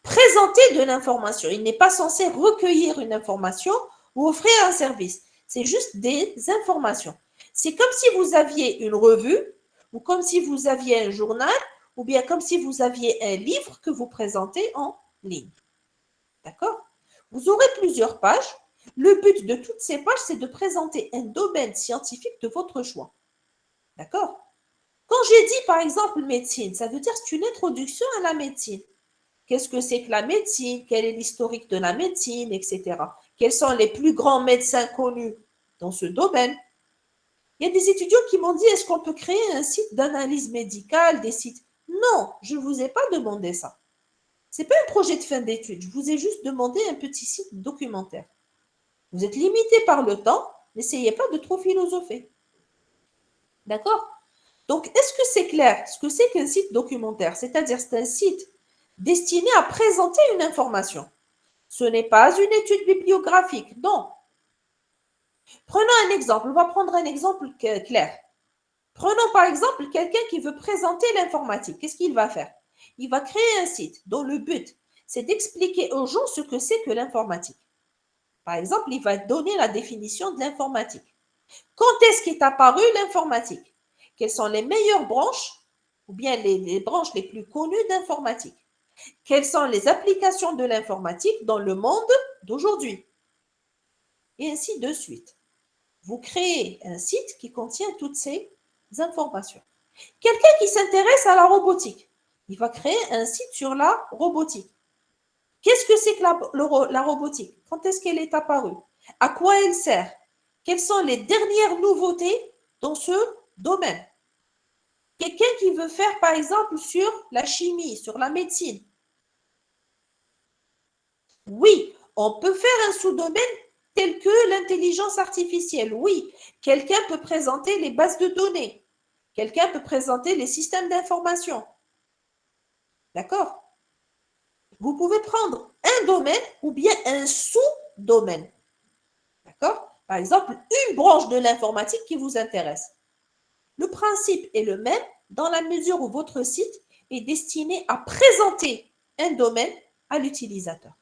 présenter de l'information. Il n'est pas censé recueillir une information ou offrir un service. C'est juste des informations. C'est comme si vous aviez une revue ou comme si vous aviez un journal ou bien comme si vous aviez un livre que vous présentez en ligne. D'accord? Vous aurez plusieurs pages. Le but de toutes ces pages, c'est de présenter un domaine scientifique de votre choix. D'accord? Quand j'ai dit, par exemple, médecine, ça veut dire que c'est une introduction à la médecine. Qu'est-ce que c'est que la médecine? Quel est l'historique de la médecine, etc. Quels sont les plus grands médecins connus dans ce domaine? Il y a des étudiants qui m'ont dit, est-ce qu'on peut créer un site d'analyse médicale, des sites? Non, je ne vous ai pas demandé ça. Ce n'est pas un projet de fin d'études. Je vous ai juste demandé un petit site documentaire. Vous êtes limité par le temps. N'essayez pas de trop philosopher. D'accord? Donc, est-ce que c'est clair ce que c'est qu'un site documentaire? C'est-à-dire, c'est un site destiné à présenter une information. Ce n'est pas une étude bibliographique, non. Prenons un exemple. On va prendre un exemple clair. Prenons par exemple quelqu'un qui veut présenter l'informatique. Qu'est-ce qu'il va faire? Il va créer un site dont le but, c'est d'expliquer aux gens ce que c'est que l'informatique. Par exemple, il va donner la définition de l'informatique. Quand est-ce qu'est apparue l'informatique? Quelles sont les meilleures branches ou bien les branches les plus connues d'informatique? Quelles sont les applications de l'informatique dans le monde d'aujourd'hui? Et ainsi de suite. Vous créez un site qui contient toutes ces informations. Quelqu'un qui s'intéresse à la robotique, il va créer un site sur la robotique. Qu'est-ce que c'est que la robotique? Quand est-ce qu'elle est apparue? À quoi elle sert? Quelles sont les dernières nouveautés dans ce domaine? Quelqu'un qui veut faire, par exemple, sur la chimie, sur la médecine. Oui, on peut faire un sous-domaine tel que l'intelligence artificielle. Oui, quelqu'un peut présenter les bases de données. Quelqu'un peut présenter les systèmes d'information. D'accord? Vous pouvez prendre un domaine ou bien un sous-domaine. D'accord? Par exemple, une branche de l'informatique qui vous intéresse. Le principe est le même dans la mesure où votre site est destiné à présenter un domaine à l'utilisateur.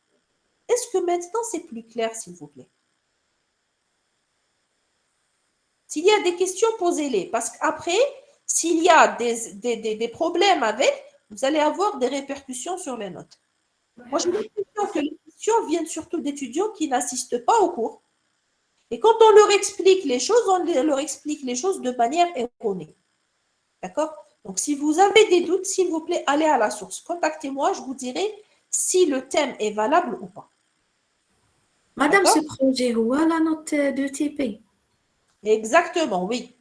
Est-ce que maintenant c'est plus clair, s'il vous plaît? S'il y a des questions, posez-les. Parce qu'après, s'il y a des problèmes avec, vous allez avoir des répercussions sur les notes. Moi, j'ai l'impression que les questions viennent surtout d'étudiants qui n'assistent pas au cours. Et quand on leur explique les choses, on leur explique les choses de manière erronée. D'accord? Donc, si vous avez des doutes, s'il vous plaît, allez à la source. Contactez-moi, je vous dirai si le thème est valable ou pas. Madame, ce D'accord? projet, où est la note de TP? Exactement, oui.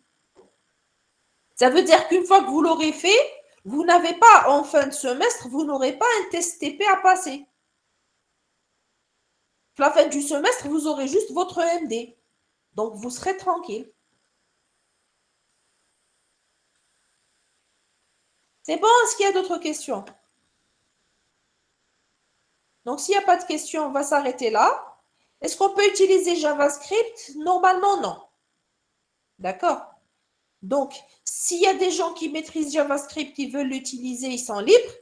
Ça veut dire qu'une fois que vous l'aurez fait, vous n'avez pas, en fin de semestre, vous n'aurez pas un test TP à passer. À la fin du semestre, vous aurez juste votre MD. Donc, vous serez tranquille. C'est bon, est-ce qu'il y a d'autres questions? Donc, s'il n'y a pas de questions, on va s'arrêter là. Est-ce qu'on peut utiliser JavaScript? Normalement, non. D'accord? Donc, s'il y a des gens qui maîtrisent JavaScript, qui veulent l'utiliser, ils sont libres.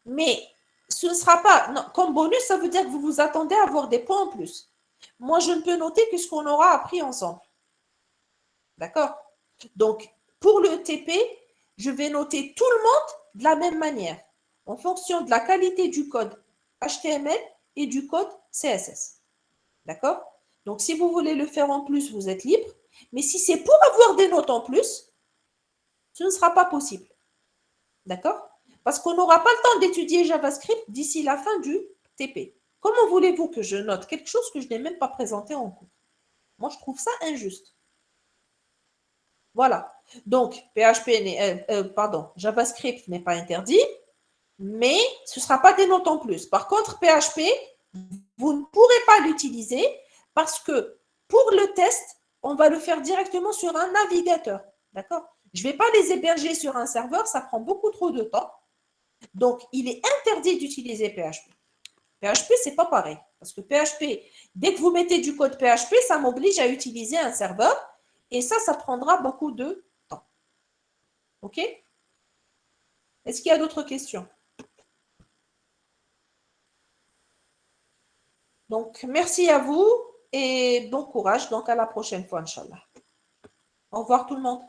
Mais ce ne sera pas, non, comme bonus, ça veut dire que vous vous attendez à avoir des points en plus. Moi, je ne peux noter que ce qu'on aura appris ensemble. D'accord? Donc, pour le TP, je vais noter tout le monde de la même manière, en fonction de la qualité du code HTML et du code CSS. D'accord? Donc, si vous voulez le faire en plus, vous êtes libre. Mais si c'est pour avoir des notes en plus, ce ne sera pas possible. D'accord? Parce qu'on n'aura pas le temps d'étudier JavaScript d'ici la fin du TP. Comment voulez-vous que je note quelque chose que je n'ai même pas présenté en cours? Moi, je trouve ça injuste. Voilà. Donc, JavaScript n'est pas interdit, mais ce ne sera pas des notes en plus. Par contre, PHP, vous ne pourrez pas l'utiliser parce que pour le test, on va le faire directement sur un navigateur. D'accord? Je ne vais pas les héberger sur un serveur, ça prend beaucoup trop de temps. Donc, il est interdit d'utiliser PHP. PHP, c'est pas pareil. Parce que PHP, dès que vous mettez du code PHP, ça m'oblige à utiliser un serveur. Et ça prendra beaucoup de temps. OK? Est-ce qu'il y a d'autres questions? Donc, merci à vous et bon courage. Donc, à la prochaine fois, Inch'Allah. Au revoir tout le monde.